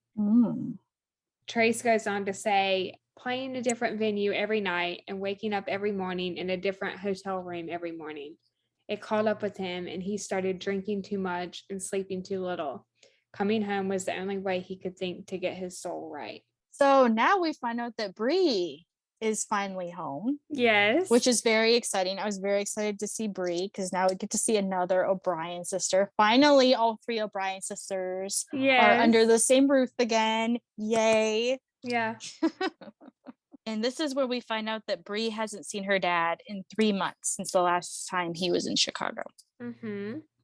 Trace goes on to say, playing a different venue every night and waking up every morning in a different hotel room every morning. It caught up with him, and he started drinking too much and sleeping too little. Coming home was the only way he could think to get his soul right. So now we find out that Brie is finally home. Yes. Which is very exciting. I was very excited to see Brie because now we get to see another O'Brien sister. Finally, all three O'Brien sisters are under the same roof again. Yay. Yeah. And this is where we find out that Brie hasn't seen her dad in 3 months since the last time he was in Chicago.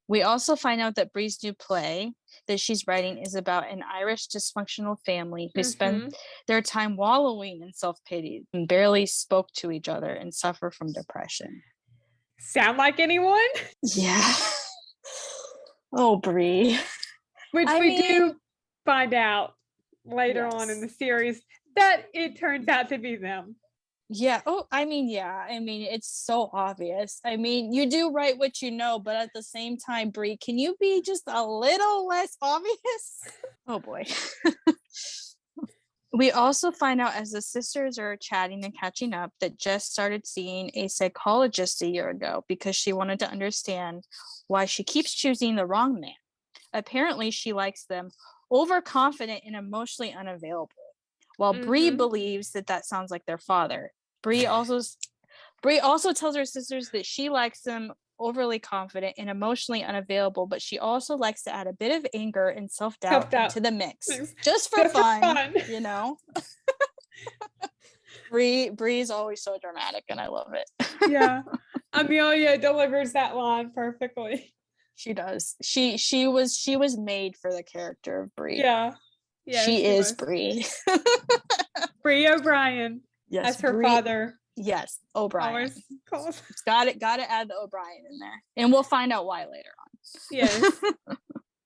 We also find out that Brie's new play that she's writing is about an Irish dysfunctional family who spend their time wallowing in self-pity and barely spoke to each other and suffer from depression. Sound like anyone? Yeah. Oh, Brie. Which we do find out later on in the series that it turns out to be them. Yeah. Oh, I mean, it's so obvious. I mean, you do write what you know, but at the same time, Brie, can you be just a little less obvious? Oh boy. We also find out as the sisters are chatting and catching up that Jess started seeing a psychologist a year ago because she wanted to understand why she keeps choosing the wrong man. Apparently, she likes them overconfident and emotionally unavailable. While Brie believes that sounds like their father. Brie also tells her sisters that she likes them overly confident and emotionally unavailable, but she also likes to add a bit of anger and self-doubt into the mix. Just for fun. Brie's always so dramatic and I love it. Yeah. Amelia delivers that line perfectly. She does. She was made for the character of Brie. Yeah. She is Brie. Brie O'Brien. Yes. As her father. Yes, O'Brien. Got to add the O'Brien in there. And we'll find out why later on. Yes.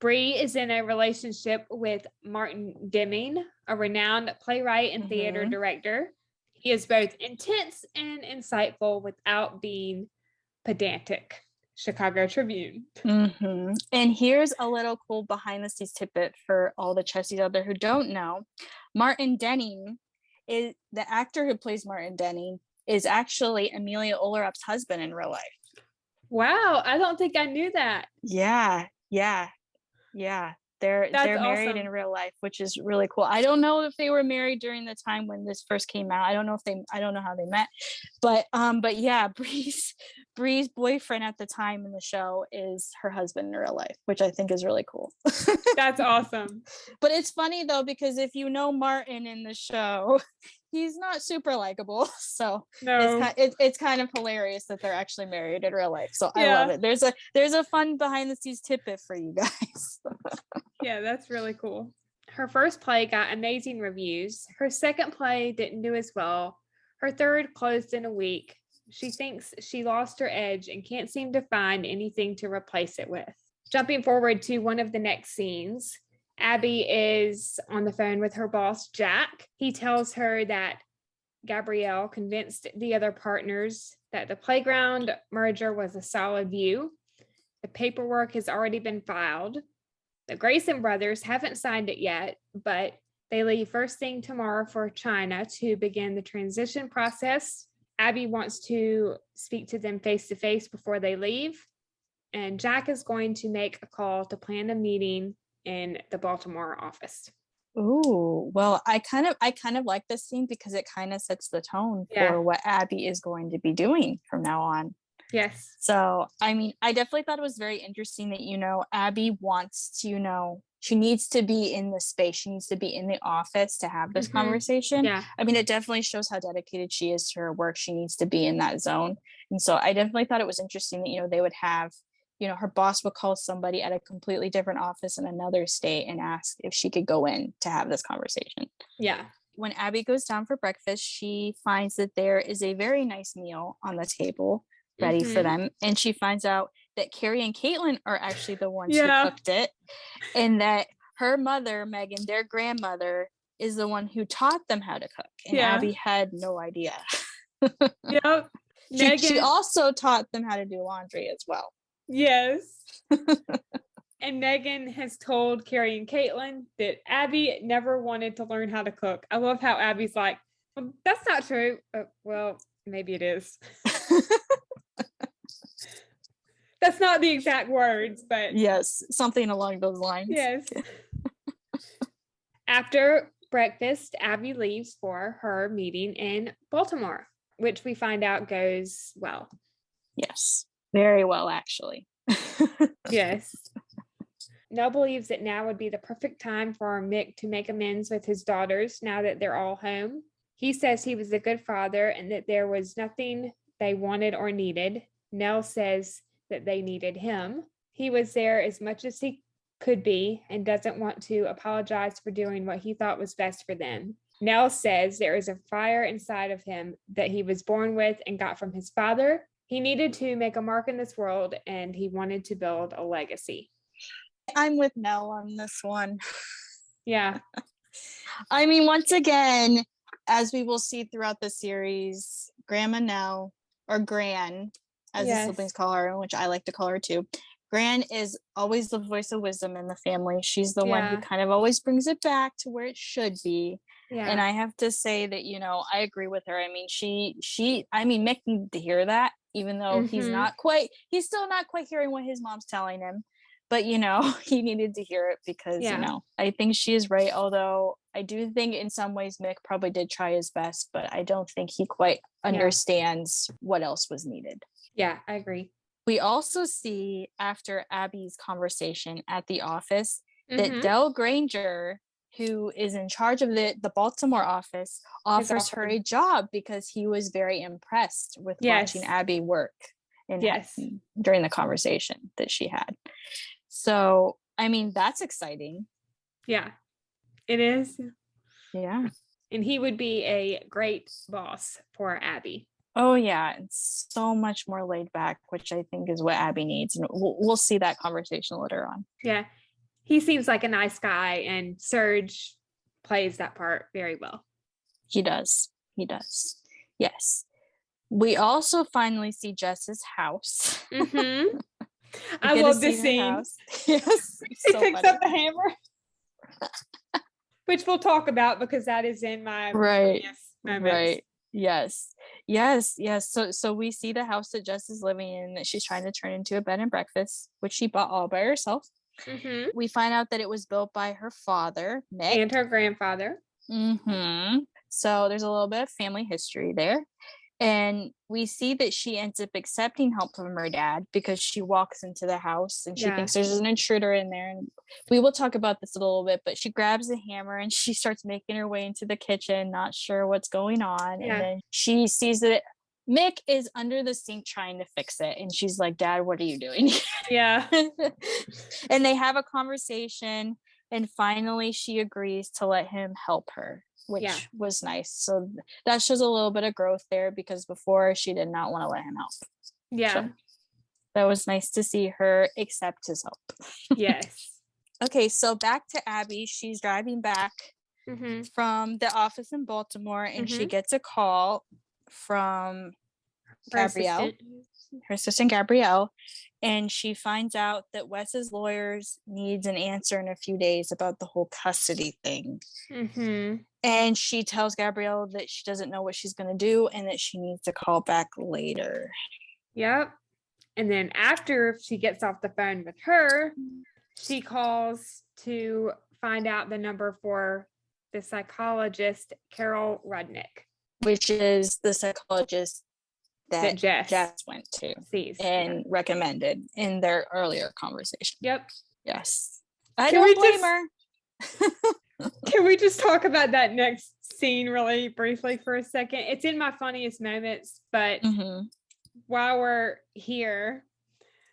Brie is in a relationship with Martin Deming, a renowned playwright and theater director. He is both intense and insightful without being pedantic. Chicago Tribune. And here's a little cool behind the scenes tidbit for all the Chessies out there who don't know. Martin Denning is the actor who plays Martin Denning is actually Amelia Ollerup's husband in real life. Wow, I don't think I knew that. Yeah. They're married in real life, which is really cool. I don't know if they were married during the time when this first came out. I don't know how they met. But yeah, Bree's boyfriend at the time in the show is her husband in real life, which I think is really cool. That's awesome. But it's funny though, because if you know Martin in the show, he's not super likable. So it's kind of hilarious that they're actually married in real life. So I love it. There's a fun behind the scenes tidbit for you guys. Yeah, that's really cool. Her first play got amazing reviews. Her second play didn't do as well. Her third closed in a week. She thinks she lost her edge and can't seem to find anything to replace it with. Jumping forward to one of the next scenes, Abby is on the phone with her boss, Jack. He tells her that Gabrielle convinced the other partners that the playground merger was a solid view. The paperwork has already been filed. The Grayson brothers haven't signed it yet, but they leave first thing tomorrow for China to begin the transition process. Abby wants to speak to them face to face before they leave. And Jack is going to make a call to plan a meeting in the Baltimore office. Ooh, well, I kind of like this scene because it kind of sets the tone for what Abby is going to be doing from now on. Yes. So, I mean, I definitely thought it was very interesting that, Abby wants to, she needs to be in the space. She needs to be in the office to have this conversation. Yeah. I mean, it definitely shows how dedicated she is to her work. She needs to be in that zone. And so I definitely thought it was interesting that, they would have, her boss would call somebody at a completely different office in another state and ask if she could go in to have this conversation. Yeah. When Abby goes down for breakfast, she finds that there is a very nice meal on the table ready for them. And she finds out that Carrie and Caitlin are actually the ones who cooked it. And that her mother, Megan, their grandmother, is the one who taught them how to cook. And Abby had no idea. Yep. She also taught them how to do laundry as well. Yes. And Megan has told Carrie and Caitlin that Abby never wanted to learn how to cook. I love how Abby's like, well, that's not true. Well, maybe it is. That's not the exact words, but yes, something along those lines. Yes. After breakfast, Abby leaves for her meeting in Baltimore, which we find out goes well. Yes, very well, actually. Yes. Nell believes that now would be the perfect time for Mick to make amends with his daughters now that they're all home. He says he was a good father and that there was nothing they wanted or needed. Nell says that they needed him. He was there as much as he could be and doesn't want to apologize for doing what he thought was best for them. Nell says there is a fire inside of him that he was born with and got from his father. He needed to make a mark in this world and he wanted to build a legacy. I'm with Nell on this one. Yeah. I mean, once again, as we will see throughout the series, Grandma Nell, or Gran, as the siblings call her, which I like to call her too. Gran is always the voice of wisdom in the family. She's the one who kind of always brings it back to where it should be. Yeah. And I have to say that, I agree with her. I mean, Mick needed to hear that, even though he's still not quite hearing what his mom's telling him. But, he needed to hear it because, I think she is right. Although I do think in some ways Mick probably did try his best, but I don't think he quite understands what else was needed. Yeah, I agree. We also see after Abby's conversation at the office that Del Granger, who is in charge of the Baltimore office, offers her a job because he was very impressed with watching Abby work during the conversation that she had. So, I mean, that's exciting. Yeah, it is. Yeah. And he would be a great boss for Abby. Oh, yeah. It's so much more laid back, which I think is what Abby needs. And we'll see that conversation later on. Yeah. He seems like a nice guy, and Serge plays that part very well. He does. Yes. We also finally see Jess's house. I love this scene. Yes. He picks up the hammer. Which we'll talk about because that is in my moments. Right. Yes. So we see the house that Jess is living in that she's trying to turn into a bed and breakfast, which she bought all by herself. We find out that it was built by her father, Mick, and her grandfather. So there's a little bit of family history there. And we see that she ends up accepting help from her dad because she walks into the house and she thinks there's an intruder in there. And we will talk about this a little bit, but she grabs a hammer and she starts making her way into the kitchen, not sure what's going on. And then she sees that Mick is under the sink trying to fix it. And she's like, Dad, what are you doing? Yeah. And they have a conversation. And finally, she agrees to let him help her, Yeah. which was nice. So that shows a little bit of growth there, because before she did not want to let him help. Yeah. So that was nice to see her accept his help. Yes. Okay, so back to Abby. She's driving back from the office in Baltimore, and she gets a call from Gabrielle, her assistant Gabrielle, and she finds out that Wes's lawyers needs an answer in a few days about the whole custody thing. And she tells Gabrielle that she doesn't know what she's going to do and that she needs to call back later. Yep. And then after she gets off the phone with her, she calls to find out the number for the psychologist, Carol Rudnick. Which is the psychologist that Jess went to and recommended in their earlier conversation. Yep. Yes. I don't blame her. Can we just talk about that next scene really briefly for a second? It's in my funniest moments, but while we're here,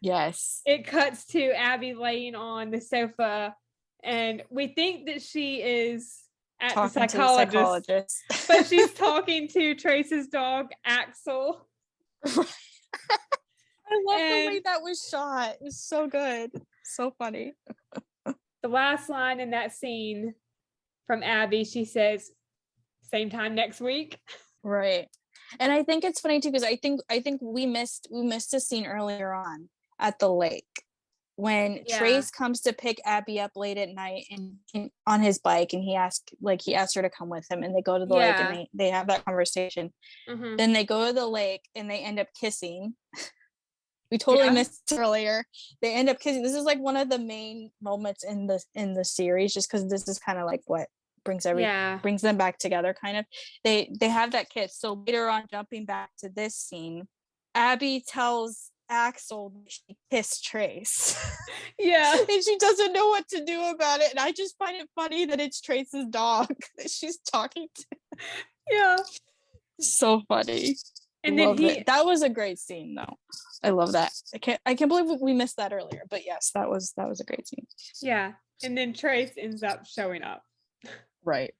yes, it cuts to Abby laying on the sofa, and we think that she is at the psychologist, but she's talking to Trace's dog, Axel. I love the way that was shot. It was so good. So funny. The last line in that scene from Abby, she says, "Same time next week." Right. And I think it's funny too, because I think we missed a scene earlier on at the lake when Trace comes to pick Abby up late at night and on his bike, and he asked her to come with him, and they go to the lake and they have that conversation. Then they go to the lake and they end up kissing. We totally missed earlier. They end up kissing. This is like one of the main moments in the series, just because this is kind of like what brings them back together, kind of. They have that kiss. So later on, jumping back to this scene, Abby tells Axel that she kissed Trace. Yeah. And she doesn't know what to do about it. And I just find it funny that it's Trace's dog that she's talking to. Yeah. So funny. And then that was a great scene though. I love that. I can't believe we missed that earlier. But yes, that was a great scene. Yeah. And then Trace ends up showing up. Right.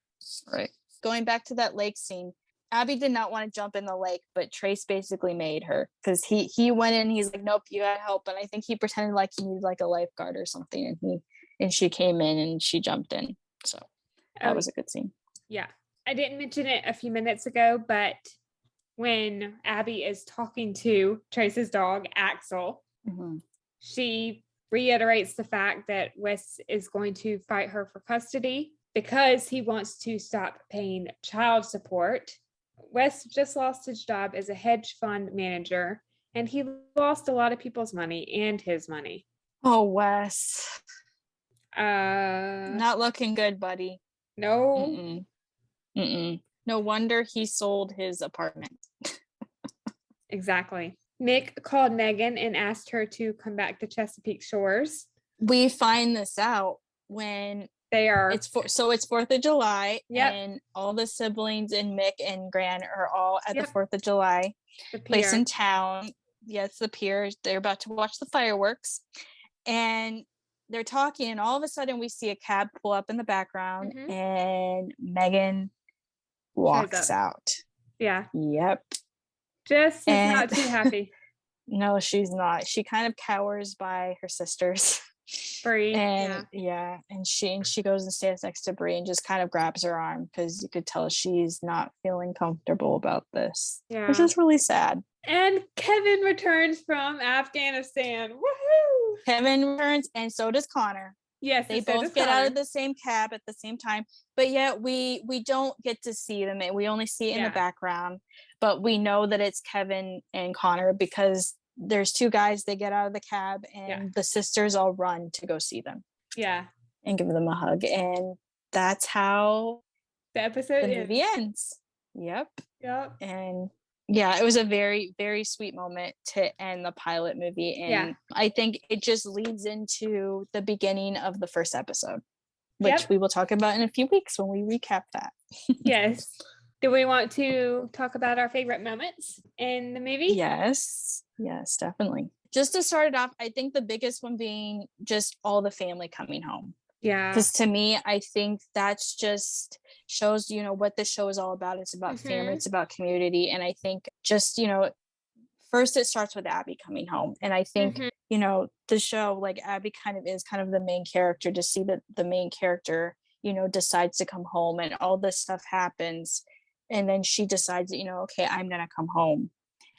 Going back to that lake scene, Abby did not want to jump in the lake, but Trace basically made her, because he went in, he's like, nope, you gotta help. And I think he pretended like he needed like a lifeguard or something, and she came in and she jumped in. So that was a good scene. Yeah. I didn't mention it a few minutes ago, but when Abby is talking to Trace's dog, Axel, she reiterates the fact that Wes is going to fight her for custody because he wants to stop paying child support. Wes just lost his job as a hedge fund manager, and he lost a lot of people's money and his money. Oh, Wes. Not looking good, buddy. No. No wonder he sold his apartment. Exactly. Nick called Megan and asked her to come back to Chesapeake Shores. We find this out when it's 4th of July, and all the siblings and Mick and Gran are all at the 4th of July place in town. Yes, the pier. They're about to watch the fireworks, and they're talking, and all of a sudden we see a cab pull up in the background, and Megan walks out. Yeah. Yep. Jess is not too happy. No, she's not. She kind of cowers by her sisters. Brie. And and she goes and stands next to Brie and just kind of grabs her arm, because you could tell she's not feeling comfortable about this. Yeah. Which is really sad. And Kevin returns from Afghanistan. Woohoo! Kevin returns, and so does Connor. Yes, they both get out of the same cab at the same time, but yet we don't get to see them. We only see it in the background, but we know that it's Kevin and Connor because there's two guys. They get out of the cab, and the sisters all run to go see them. Yeah, and give them a hug, and that's how the movie ends. Yep. Yep. And yeah, it was a very, very sweet moment to end the pilot movie. And I think it just leads into the beginning of the first episode, which we will talk about in a few weeks when we recap that. Yes. Do we want to talk about our favorite moments in the movie? Yes, definitely. Just to start it off, I think the biggest one being just all the family coming home. Yeah. Because to me, I think that's just shows, what the show is all about. It's about family, Mhm. it's about community. And I think just, first it starts with Abby coming home. And I think, Mhm. the show, like Abby kind of is kind of the main character, to see that the main character, decides to come home and all this stuff happens. And then she decides that, okay, I'm going to come home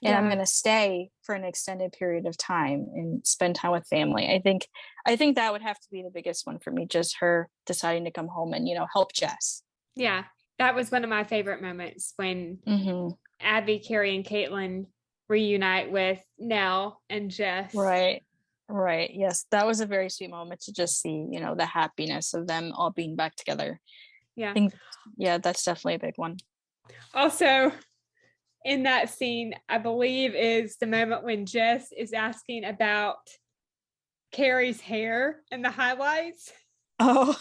and I'm Yeah. going to stay for an extended period of time and spend time with family. I think that would have to be the biggest one for me, just her deciding to come home and, help Jess. Yeah. That was one of my favorite moments when Mm-hmm. Abby, Carrie, and Caitlin reunite with Nell and Jess. Right. Right. Yes. That was a very sweet moment to just see, the happiness of them all being back together. I Yeah. think, yeah, that's definitely a big one. Also, in that scene, I believe is the moment when Jess is asking about Carrie's hair and the highlights. Oh,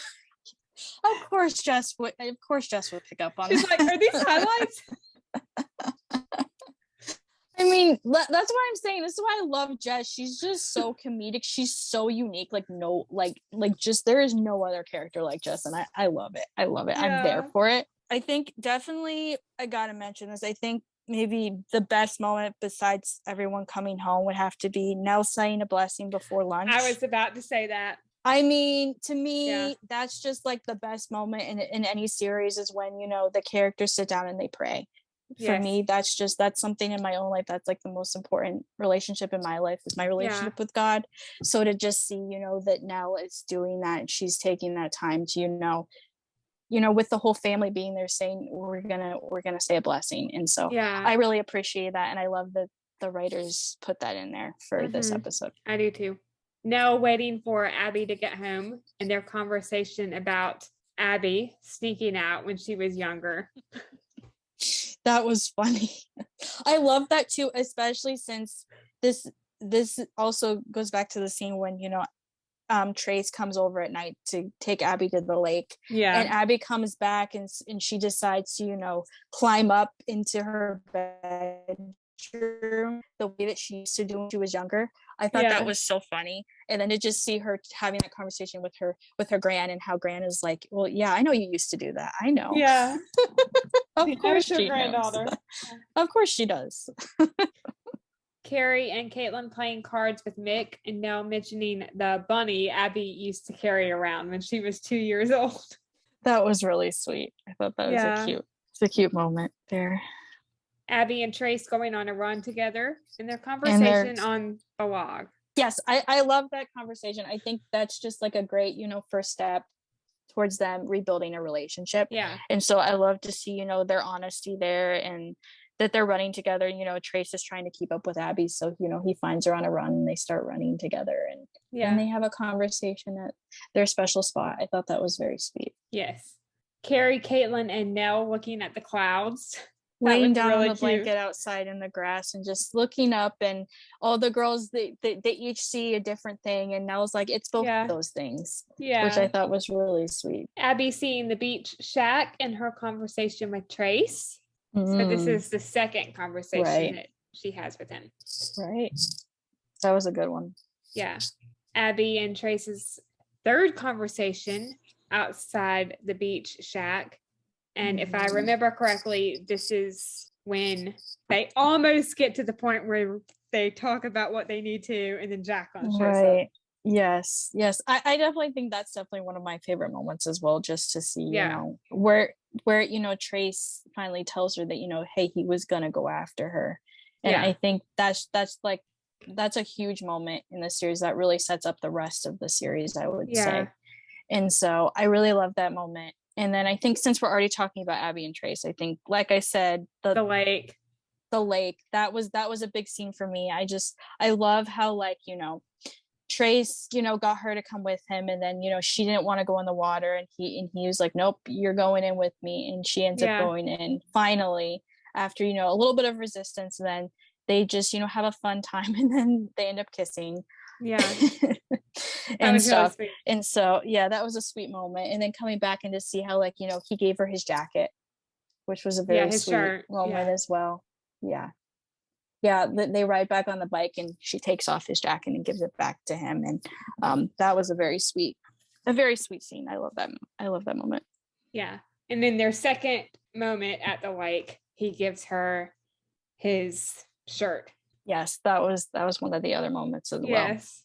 of course Jess would pick up on She's that. like, "Are these highlights?" I mean, that's what I'm saying. This is why I love Jess. She's just so comedic. She's so unique. Like no, like just there is no other character like Jess, and I love it. I love it. I'm there Yeah. for it. I think definitely I gotta mention this. I think maybe the best moment besides everyone coming home would have to be Nell saying a blessing before lunch. I was about to say that. I mean, to Yeah. me, that's just like the best moment in any series is when, the characters sit down and they pray. For Yes. me, that's something in my own life that's like the most important relationship in my life is my Yeah. relationship with God. So to just see, that Nell is doing that and she's taking that time to, with the whole family being there saying we're gonna say a blessing. And so Yeah. I really appreciate that. And I love that the writers put that in there for this Mhm. episode. I do too. Nell waiting for Abby to get home and their conversation about Abby sneaking out when she was younger. That was funny. I love that too, especially since this also goes back to the scene when, Trace comes over at night to take Abby to the lake. Yeah. And Abby comes back and she decides to, climb up into her bedroom the way that she used to do when she was younger. I thought that was so funny. And then to just see her having that conversation with her gran, and how gran is like, well, yeah, I know you used to do that. I know. Yeah. Of course Her she granddaughter. knows. Of course she does. Carrie and Caitlin playing cards with Mick, and Nell mentioning the bunny Abby used to carry around when she was 2 years old. That was really sweet. I thought that was a cute moment there. Abby and Trace going on a run together in their conversation on the log. Yes, I love that conversation. I think that's just like a great, first step towards them rebuilding a relationship. Yeah. And so I love to see, their honesty there and that they're running together. Trace is trying to keep up with Abby. So, he finds her on a run and they start running together and then they have a conversation at their special spot. I thought that was very sweet. Yes. Carrie, Caitlin, and Nell looking at the clouds. Laying down on the blanket outside in the grass and just looking up, and all the girls they each see a different thing, and Nell's like, it's both those things, which I thought was really sweet. Abby seeing the beach shack and her conversation with Trace. So this is the second conversation that she has with him. Right. That was a good one. Yeah. Abby and Trace's third conversation outside the beach shack. And if I remember correctly, this is when they almost get to the point where they talk about what they need to, and then Jacqueline shows up. Yes. I definitely think that's definitely one of my favorite moments as well, just to see, where Trace finally tells her that, hey, he was gonna go after her. And I think that's a huge moment in the series that really sets up the rest of the series, I would say. And so I really love that moment. And then I think since we're already talking about Abby and Trace, I think, like I said, the lake, that was a big scene for me. I love how, Trace, got her to come with him, and then, she didn't want to go in the water, and he was like, nope, you're going in with me. And she ends up going in finally after, a little bit of resistance. And then they just, have a fun time, and then they end up kissing. And stuff. Really, and so that was a sweet moment. And then coming back and to see how he gave her his jacket, which was a very sweet moment as well. They ride back on the bike and she takes off his jacket and gives it back to him, and that was a very sweet A very sweet scene. I love that moment. Yeah. And then their second moment at the lake, he gives her his shirt. Yes, that was one of the other moments as well. Yes.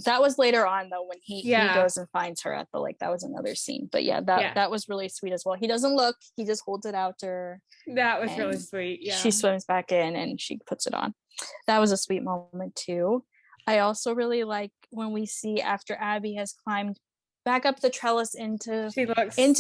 That was later on though, when he goes and finds her at the lake. That was another scene. But that was really sweet as well. He doesn't look, he just holds it out to her. That was really sweet. Yeah. She swims back in and she puts it on. That was a sweet moment too. I also really like when we see after Abby has climbed back up the trellis into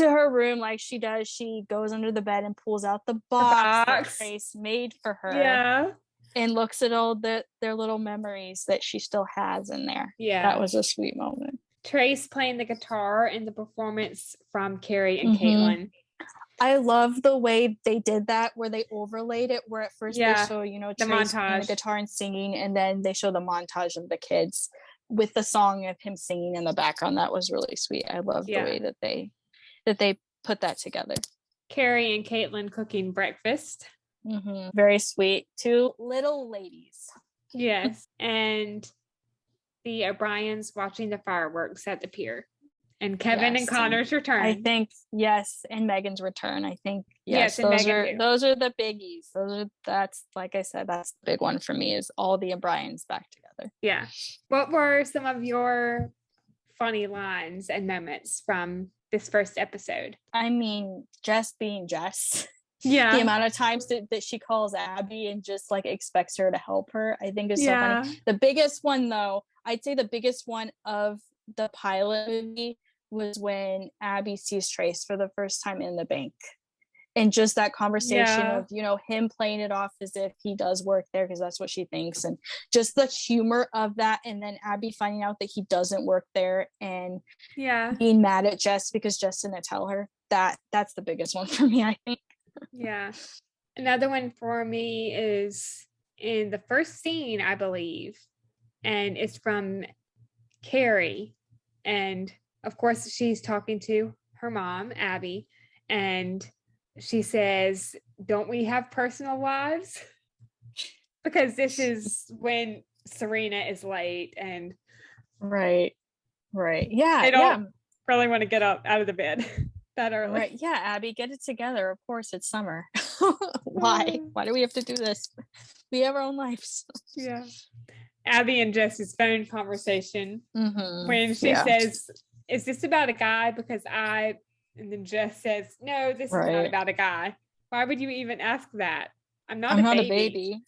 her room like she does, she goes under the bed and pulls out the box that Trace made for her. Yeah. And looks at all their little memories that she still has in there. Yeah. That was a sweet moment. Trace playing the guitar in the performance from Carrie and Caitlin. I love the way they did that, where they overlaid it, where at first they show, the Trace playing the guitar and singing, and then they show the montage of the kids with the song of him singing in the background. That was really sweet. I love the way that they put that together. Carrie and Caitlin cooking breakfast. Very sweet. Two little ladies. Yes. And the O'Briens watching the fireworks at the pier. And Kevin and Connor's return. I think, yes. And Megan's return. I think, yes. Those are the biggies. That's, like I said, that's the big one for me, is all the O'Briens back together. Yeah. What were some of your funny lines and moments from this first episode? I mean, Jess being Jess. Yeah. The amount of times that she calls Abby and just like expects her to help her, I think is so funny. The biggest one though, I'd say the biggest one of the pilot movie was when Abby sees Trace for the first time in the bank. And just that conversation of, him playing it off as if he does work there because that's what she thinks. And just the humor of that. And then Abby finding out that he doesn't work there and being mad at Jess because Jess didn't tell her. That's the biggest one for me, I think. Yeah. Another one for me is in the first scene, I believe, and it's from Carrie. And of course, she's talking to her mom, Abby, and she says, "Don't we have personal lives?" Because this is when Serena is late and right. Yeah. They don't really want to get up out of the bed that early. Right. Yeah, Abby, get it together. Of course, it's summer. Why do we have to do this? We have our own lives. Yeah. Abby and Jess's phone conversation when she says, "Is this about a guy?" And then Jess says, "No, this is not about a guy. Why would you even ask that? I'm not a baby.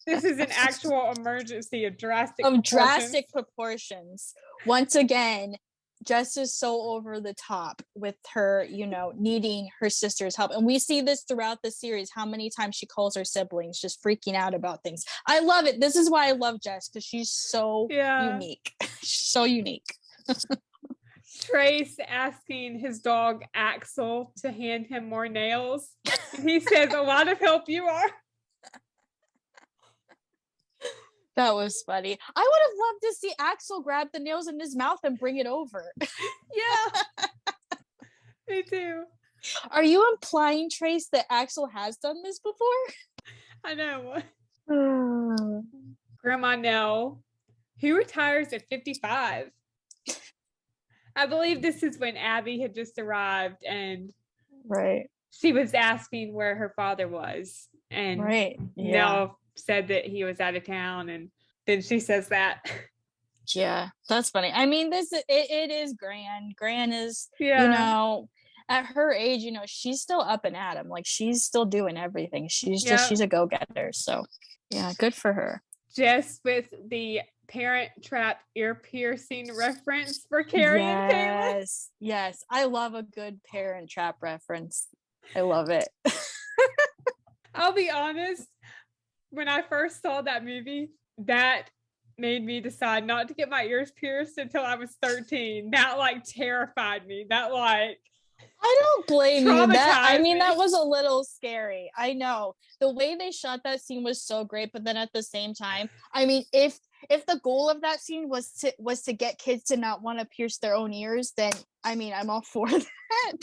This is an actual emergency of drastic proportions." Once again, Jess is so over the top with her, needing her sister's help. And we see this throughout the series, how many times she calls her siblings just freaking out about things. I love it. This is why I love Jess, because she's so unique. So unique. Trace asking his dog Axel to hand him more nails. And he says, "A lot of help you are." That was funny. I would have loved to see Axel grab the nails in his mouth and bring it over. Yeah. Me too. Are you implying, Trace, that Axel has done this before? I know. Grandma Nell, who retires at 55. I believe this is when Abby had just arrived and she was asking where her father was. And Nell said that he was out of town, and then she says that. Yeah, that's funny. I mean, it is Gran. Gran is, at her age, she's still up and at him. Like, she's still doing everything. She's a go-getter. So yeah, good for her. Jess with the Parent Trap ear piercing reference for Carrie and Caitlin. Yes, I love a good Parent Trap reference. I love it. I'll be honest, when I first saw that movie, that made me decide not to get my ears pierced until I was 13. That terrified me. I don't blame you. That was a little scary. I know. The way they shot that scene was so great, but then at the same time, I mean, if the goal of that scene was to get kids to not want to pierce their own ears, then I mean, I'm all for that.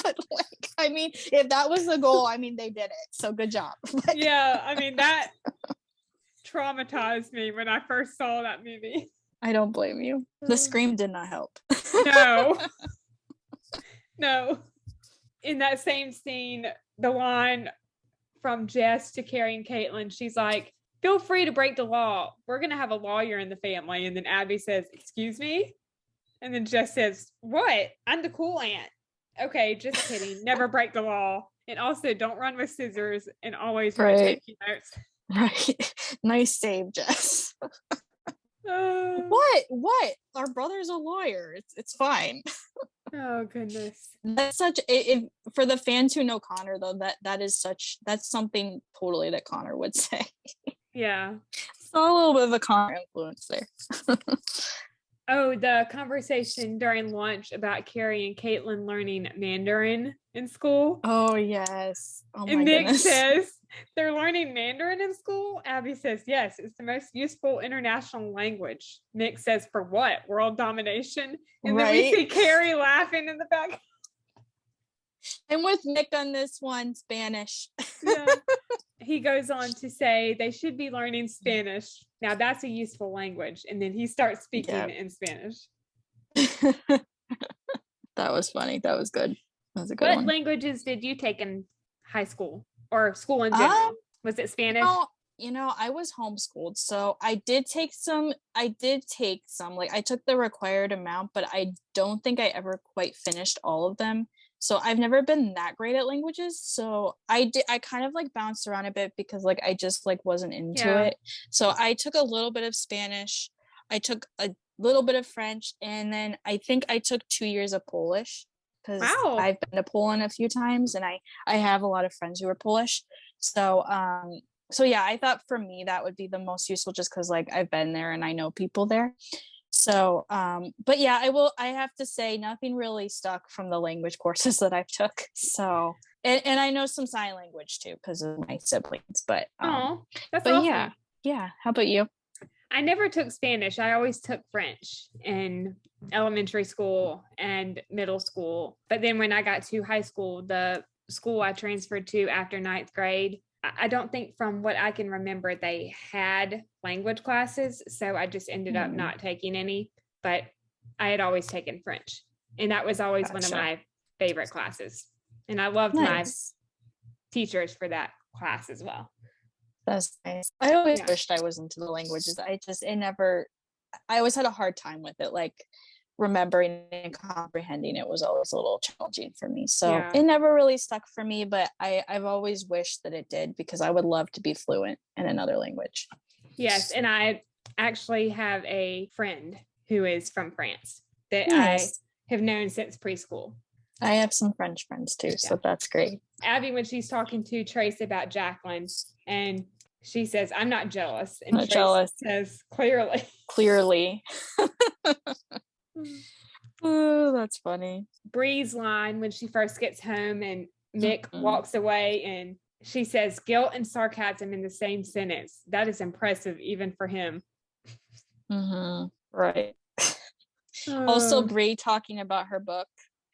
But if that was the goal, I mean, they did it. So good job. Yeah, I mean, that traumatized me when I first saw that movie. I don't blame you. The scream did not help. No. No. In that same scene, the line from Jess to Carrie and Caitlin, she's like, feel free to break the law. We're going to have a lawyer in the family. And then Abby says, excuse me? And then Jess says, what? I'm the cool aunt. Okay, just kidding. Never break the law. And also don't run with scissors and always write thank notes. Right. Nice save, Jess. What? Our brother's a lawyer. It's fine. Oh goodness. That's such it for the fans who know Connor though, that's something totally that Connor would say. Yeah. Saw a little bit of a Connor influence there. Oh, the conversation during lunch about Carrie and Caitlin learning Mandarin in school. Oh yes. Oh and my Nick goodness. says they're learning Mandarin in school. Abby says, yes, it's the most useful international language. Nick says, for what? World domination? And then we see Carrie laughing in the back. I'm with Nick on this one, Spanish. Yeah. He goes on to say they should be learning Spanish. Now that's a useful language. And then he starts speaking in Spanish. That was funny. That was good. That was a good one. What languages did you take in high school or school in general? Was it Spanish? I was homeschooled, so I did take some, like I took the required amount, but I don't think I ever quite finished all of them. So I've never been that great at languages. So I kind of like bounced around a bit because like I just like wasn't into it. So I took a little bit of Spanish. I took a little bit of French, and then I think I took 2 years of Polish because I've been to Poland a few times, and I have a lot of friends who are Polish. So yeah, I thought for me that would be the most useful just because like I've been there and I know people there. So but yeah, I have to say nothing really stuck from the language courses that I've took. So and I know some sign language too because of my siblings, but that's awesome. yeah. How about you? I never took Spanish. I always took French in elementary school and middle school. But then when I got to high school, the school I transferred to after 9th grade, I don't think from what I can remember, they had language classes. So I just ended up not taking any, but I had always taken French. And that was always one of my favorite classes. And I loved my teachers for that class as well. That's nice. I always wished I was into the languages. I always had a hard time with it. Like remembering and comprehending it was always a little challenging for me. So it never really stuck for me, but I've always wished that it did because I would love to be fluent in another language. Yes. And I actually have a friend who is from France that I have known since preschool. I have some French friends too, so that's great. Abby, when she's talking to Trace about Jacqueline, and she says, I'm not jealous. And not Trace jealous. says, clearly. Oh, that's funny. Brie's line when she first gets home and Nick walks away and she says, guilt and sarcasm in the same sentence. That is impressive even for him. Right. Also, Brie talking about her book.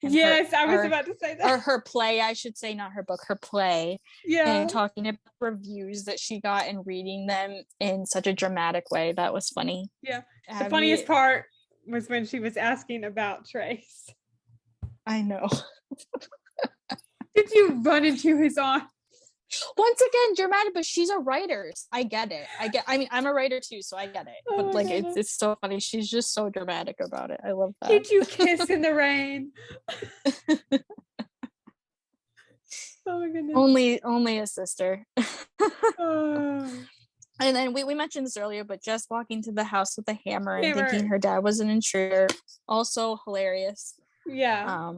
Yes, I was about to say that. Or her play, I should say, not her book, her play. Yeah. And talking about reviews that she got and reading them in such a dramatic way. That was funny. Yeah. The funniest part was when she was asking about Trace. I know. Did you run into his arm? Once again, dramatic, but she's a writer. I get it. I mean, I'm a writer too, so I get it. But like, it's so funny. She's just so dramatic about it. I love that. Did you kiss in the rain? Oh my goodness. Only a sister. And then we mentioned this earlier, but Jess walking to the house with a hammer and thinking her dad was an intruder. Also hilarious. Yeah.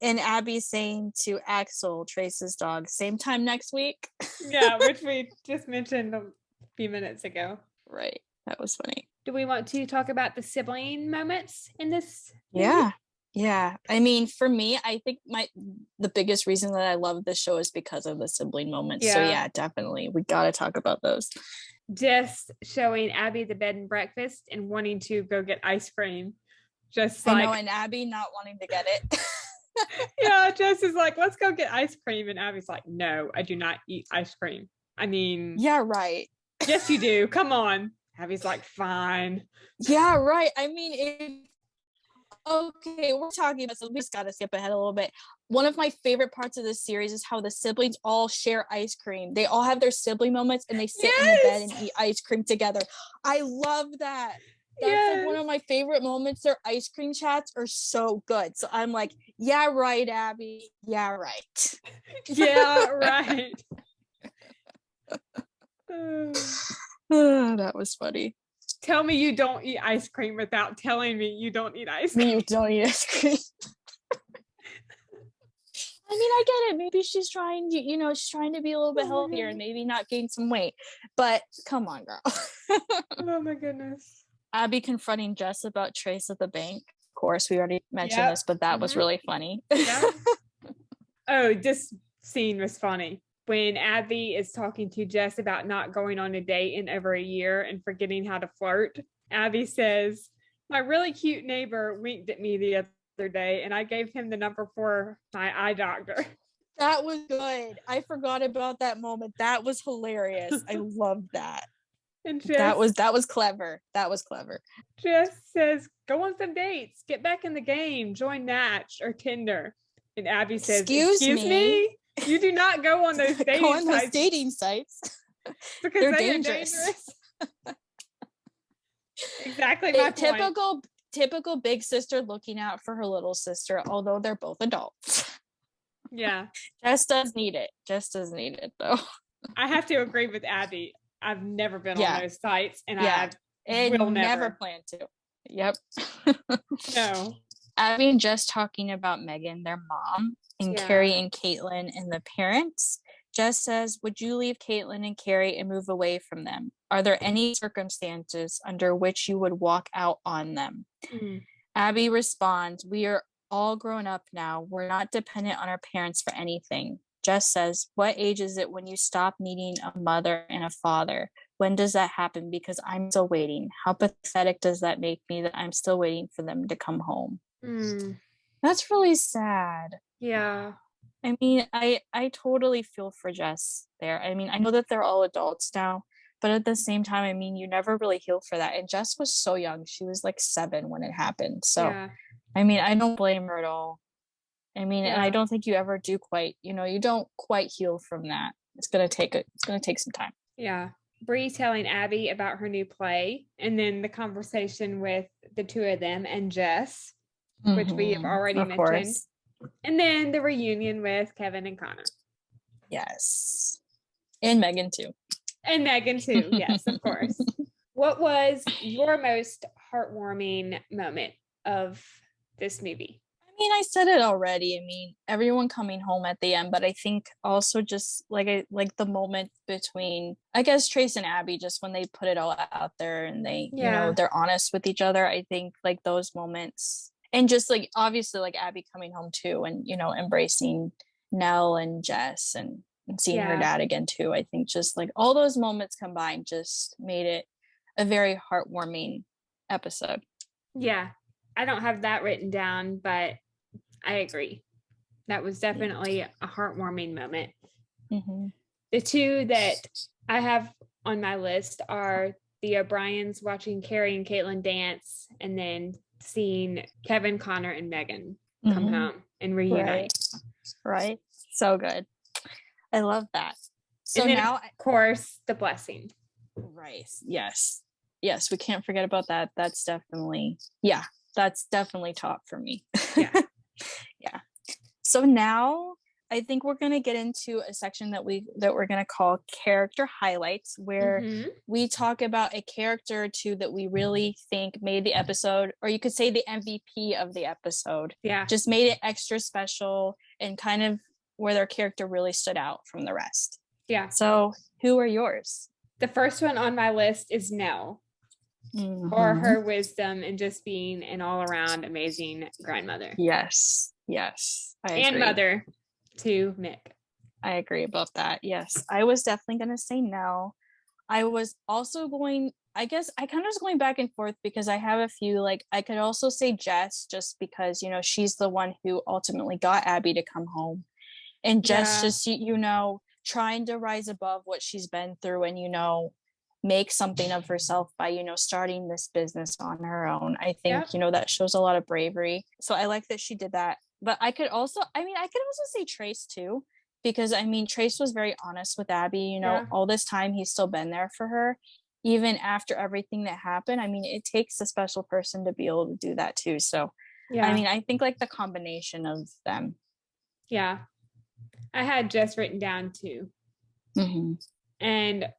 And Abby saying to Axel, Trace's dog, same time next week. Yeah, which we just mentioned a few minutes ago. Right. That was funny. Do we want to talk about the sibling moments in this movie? Yeah. I mean, for me, I think the biggest reason that I love this show is because of the sibling moments. Yeah. So yeah, definitely. We got to talk about those. Jess showing Abby the bed and breakfast and wanting to go get ice cream. Just like, I know, and Abby not wanting to get it. Yeah, Jess is like, let's go get ice cream. And Abby's like, no, I do not eat ice cream. I mean, yeah, right. Yes, you do. Come on. Abby's like, fine. Yeah, right. I mean, okay, we're talking about, so we just gotta skip ahead a little bit. One of my favorite parts of this series is how the siblings all share ice cream. They all have their sibling moments and they sit in the bed and eat ice cream together. I love that. That's like one of my favorite moments. Their ice cream chats are so good. So I'm like, yeah, right, Abby. Yeah, right. Yeah, right. That was funny. Tell me you don't eat ice cream without telling me you don't eat ice cream. You don't eat ice cream. I mean, I get it. Maybe she's trying to, she's trying to be a little bit healthier and maybe not gain some weight. But come on, girl. Oh my goodness. Abby confronting Jess about Trace at the bank. Of course, we already mentioned this, but that was really funny. Yeah. Oh, this scene was funny. When Abby is talking to Jess about not going on a date in over a year and forgetting how to flirt, Abby says, my really cute neighbor winked at me the other day and I gave him the number for my eye doctor. That was good. I forgot about that moment. That was hilarious. I loved that. And Jess, that was clever. That was clever. Jess says, go on some dates, get back in the game, join Match or Tinder. And Abby says, excuse me? You do not go on those dating sites. Because they're dangerous. Exactly my point. Typical big sister looking out for her little sister, although they're both adults. Yeah. Jess does need it though. I have to agree with Abby. I've never been on those sites and I will never plan to. Yep. No. Abby and Jess talking about Megan, their mom, and Carrie and Caitlin and the parents. Jess says, would you leave Caitlin and Carrie and move away from them? Are there any circumstances under which you would walk out on them? Abby responds, we are all grown up now. We're not dependent on our parents for anything. Jess says, what age is it when you stop needing a mother and a father? When does that happen? Because I'm still waiting. How pathetic does that make me that I'm still waiting for them to come home? That's really sad. Yeah. I mean, I totally feel for Jess there. I mean, I know that they're all adults now, but at the same time, I mean, you never really heal for that. And Jess was so young. She was like 7 when it happened. So, I mean, I don't blame her at all. I mean, and I don't think you ever do quite, you don't quite heal from that. It's going to take some time. Yeah. Brie telling Abby about her new play and then the conversation with the two of them and Jess, which we have already mentioned. Course. And then the reunion with Kevin and Connor. Yes. And Megan too. Yes, of course. What was your most heartwarming moment of this movie? I mean, I said it already. I mean, everyone coming home at the end, but I think also just like the moment between, I guess, Trace and Abby, just when they put it all out there and they, they're honest with each other. I think like those moments, and just like obviously like Abby coming home too, and embracing Nell and Jess and seeing her dad again too. I think just like all those moments combined just made it a very heartwarming episode. Yeah, I don't have that written down, but I agree. That was definitely a heartwarming moment. The two that I have on my list are the O'Briens watching Carrie and Caitlin dance, and then seeing Kevin, Connor, and Megan come home and reunite. Right. So good. I love that. So and then, now, of course, the blessing. Right. Yes. We can't forget about that. That's definitely top for me. Yeah. So now I think we're going to get into a section that we're going to call character highlights, where we talk about a character or two that we really think made the episode, or you could say the MVP of the episode. Yeah. Just made it extra special and kind of where their character really stood out from the rest. Yeah. So who are yours? The first one on my list is Nell. For her wisdom and just being an all-around amazing grandmother. Yes. I agree. And mother to Mick. I agree about that. Yes. I was definitely going to say Nell. I was also I kind of was going back and forth because I have a few, like, I could also say Jess, just because, she's the one who ultimately got Abby to come home. And Jess just, trying to rise above what she's been through and, make something of herself by, starting this business on her own. I think, Yep. that shows a lot of bravery. So I like that she did that. But I could also say Trace too, because Trace was very honest with Abby, Yeah. all this time he's still been there for her, even after everything that happened. It takes a special person to be able to do that too. So, Yeah. I think like the combination of them. Yeah. I had Jess written down too. Mm-hmm. And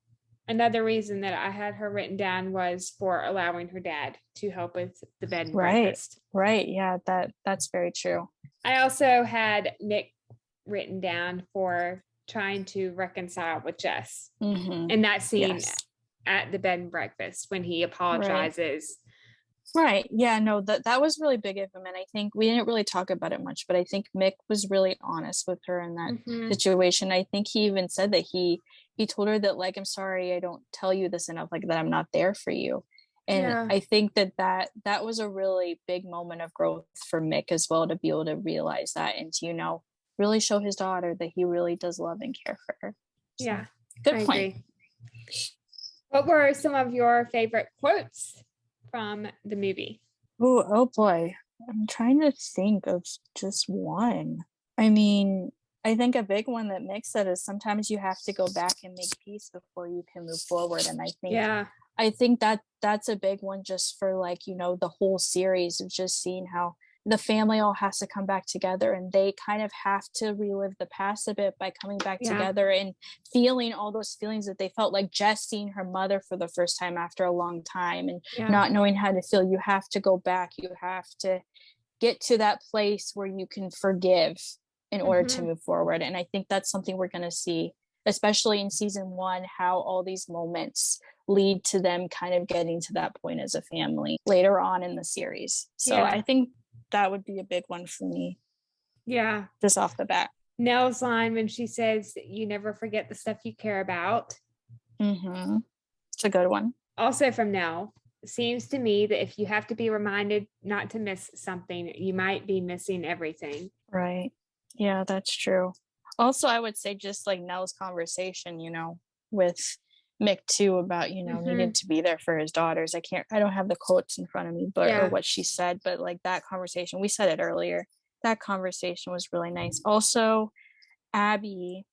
another reason that I had her written down was for allowing her dad to help with the bed and Right. breakfast. Right. Yeah, that's very true. I also had Mick written down for trying to reconcile with Jess. Mm-hmm. In that scene Yes. at the bed and breakfast when he Right. apologizes. Right. Yeah, no, that was really big of him. And I think we didn't really talk about it much, but I think Mick was really honest with her in that situation. I think he even said that he told her that, like, I'm sorry, I don't tell you this enough, like that I'm not there for you. And Yeah. I think that was a really big moment of growth for Mick as well, to be able to realize that and to, really show his daughter that he really does love and care for her. So, Yeah. good I point. agree. What were some of your favorite quotes from the movie? Oh boy. I'm trying to think of just one. I think a big one that Mick said is sometimes you have to go back and make peace before you can move forward. And I think that's a big one just for, like, the whole series of just seeing how the family all has to come back together, and they kind of have to relive the past a bit by coming back together and feeling all those feelings that they felt, like Jess seeing her mother for the first time after a long time and not knowing how to feel. You have to go back. You have to get to that place where you can forgive in order to move forward. And I think that's something we're going to see, especially in season 1, how all these moments lead to them kind of getting to that point as a family later on in the series. So I think that would be a big one for me. Yeah. Just off the bat. Nell's line when she says, "You never forget the stuff you care about." Mm-hmm. It's a good one. Also from Nell, seems to me that if you have to be reminded not to miss something, you might be missing everything. Right. Yeah, that's true. Also, I would say just like Nell's conversation, with Mick too, about, needing to be there for his daughters. I don't have the quotes in front of me, but or what she said, but like that conversation, we said it earlier. That conversation was really nice. Also, Abby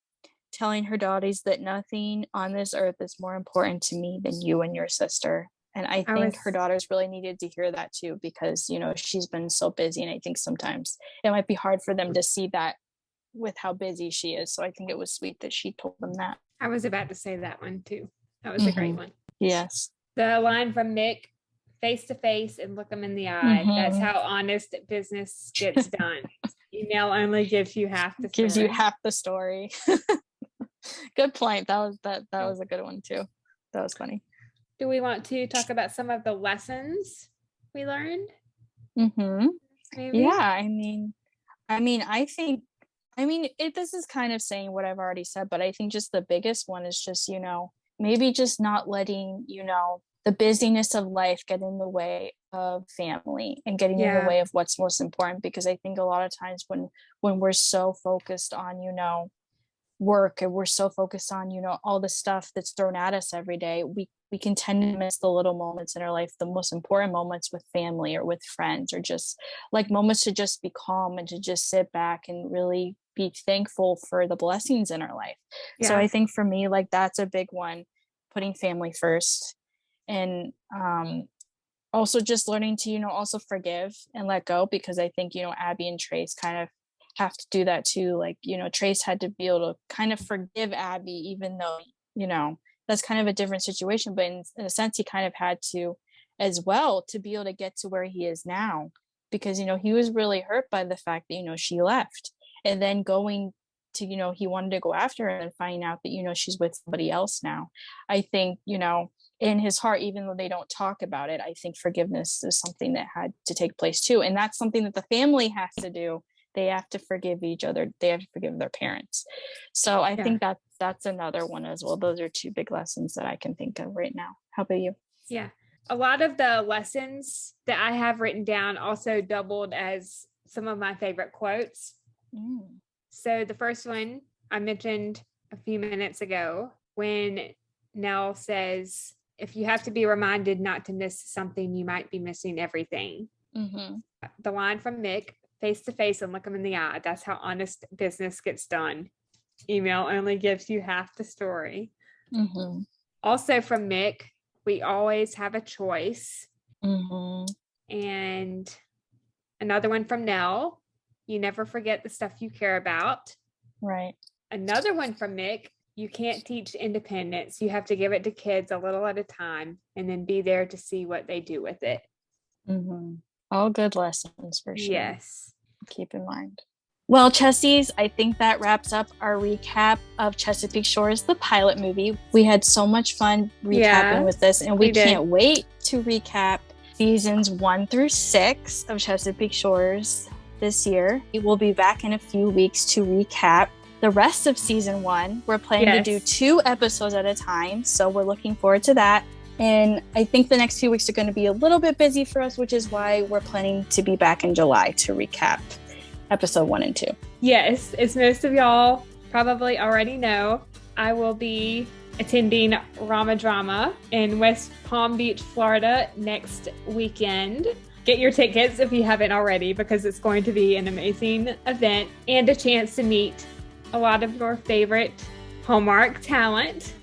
telling her daughters that nothing on this earth is more important to me than you and your sister. And I think her daughters really needed to hear that too, because, she's been so busy. And I think sometimes it might be hard for them to see that with how busy she is. So I think it was sweet that she told them that. I was about to say that one too. That was a great one. Yes. The line from Mick, face to face and look them in the eye. That's how honest business gets done. Email only gives you half the story. Gives you half the story. Good point. That was a good one too. That was funny. Do we want to talk about some of the lessons we learned? Maybe? Yeah, I think this is kind of saying what I've already said, but I think just the biggest one is just, maybe just not letting, the busyness of life get in the way of family and getting in the way of what's most important. Because I think a lot of times when we're so focused on, work, and we're so focused on, all the stuff that's thrown at us every day, we can tend to miss the little moments in our life, the most important moments with family or with friends, or just like moments to just be calm and to just sit back and really be thankful for the blessings in our life. So I think for me, like, that's a big one, putting family first. And also just learning to, also forgive and let go, because I think, Abby and Trace kind of have to do that too. Like, Trace had to be able to kind of forgive Abby, even though, that's kind of a different situation. But in a sense, he kind of had to as well, to be able to get to where he is now, because, he was really hurt by the fact that, she left, and then going to, he wanted to go after her and then finding out that, she's with somebody else now. I think, in his heart, even though they don't talk about it, I think forgiveness is something that had to take place too. And that's something that the family has to do. They have to forgive each other. They have to forgive their parents. So I think that's another one as well. Those are 2 big lessons that I can think of right now. How about you? Yeah. A lot of the lessons that I have written down also doubled as some of my favorite quotes. So the first one I mentioned a few minutes ago, when Nell says, if you have to be reminded not to miss something, you might be missing everything. The line from Mick, face to face and look them in the eye. That's how honest business gets done. Email only gives you half the story. Also from Mick, we always have a choice. And another one from Nell, you never forget the stuff you care about. Right. Another one from Mick, you can't teach independence. You have to give it to kids a little at a time and then be there to see what they do with it. All good lessons for sure. Yes. Keep in mind. Well, Chessies, I think that wraps up our recap of Chesapeake Shores, the pilot movie. We had so much fun recapping with this, and we can't wait to recap seasons 1 through 6 of Chesapeake Shores this year. We will be back in a few weeks to recap the rest of season 1. We're planning to do 2 episodes at a time, so we're looking forward to that. And I think the next few weeks are going to be a little bit busy for us, which is why we're planning to be back in July to recap episode 1 and 2. Yes, as most of y'all probably already know, I will be attending Rama Drama in West Palm Beach, Florida next weekend. Get your tickets if you haven't already, because it's going to be an amazing event and a chance to meet a lot of your favorite Hallmark talent.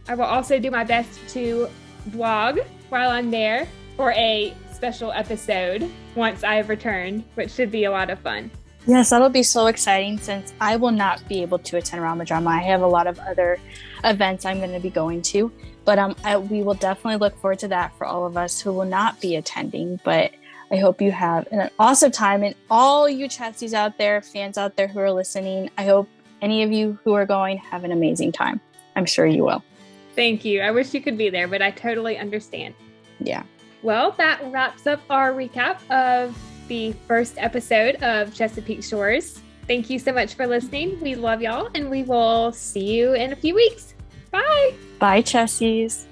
I will also do my best to vlog while I'm there for a special episode once I have returned, which should be a lot of fun. Yes, that'll be so exciting since I will not be able to attend Rama Drama. I have a lot of other events I'm going to be going to, but we will definitely look forward to that for all of us who will not be attending. But I hope you have an awesome time, and all you Chessies out there, fans out there who are listening, I hope any of you who are going have an amazing time. I'm sure you will. Thank you. I wish you could be there, but I totally understand. Yeah. Well, that wraps up our recap of the first episode of Chesapeake Shores. Thank you so much for listening. We love y'all, and we will see you in a few weeks. Bye. Bye, Chessies.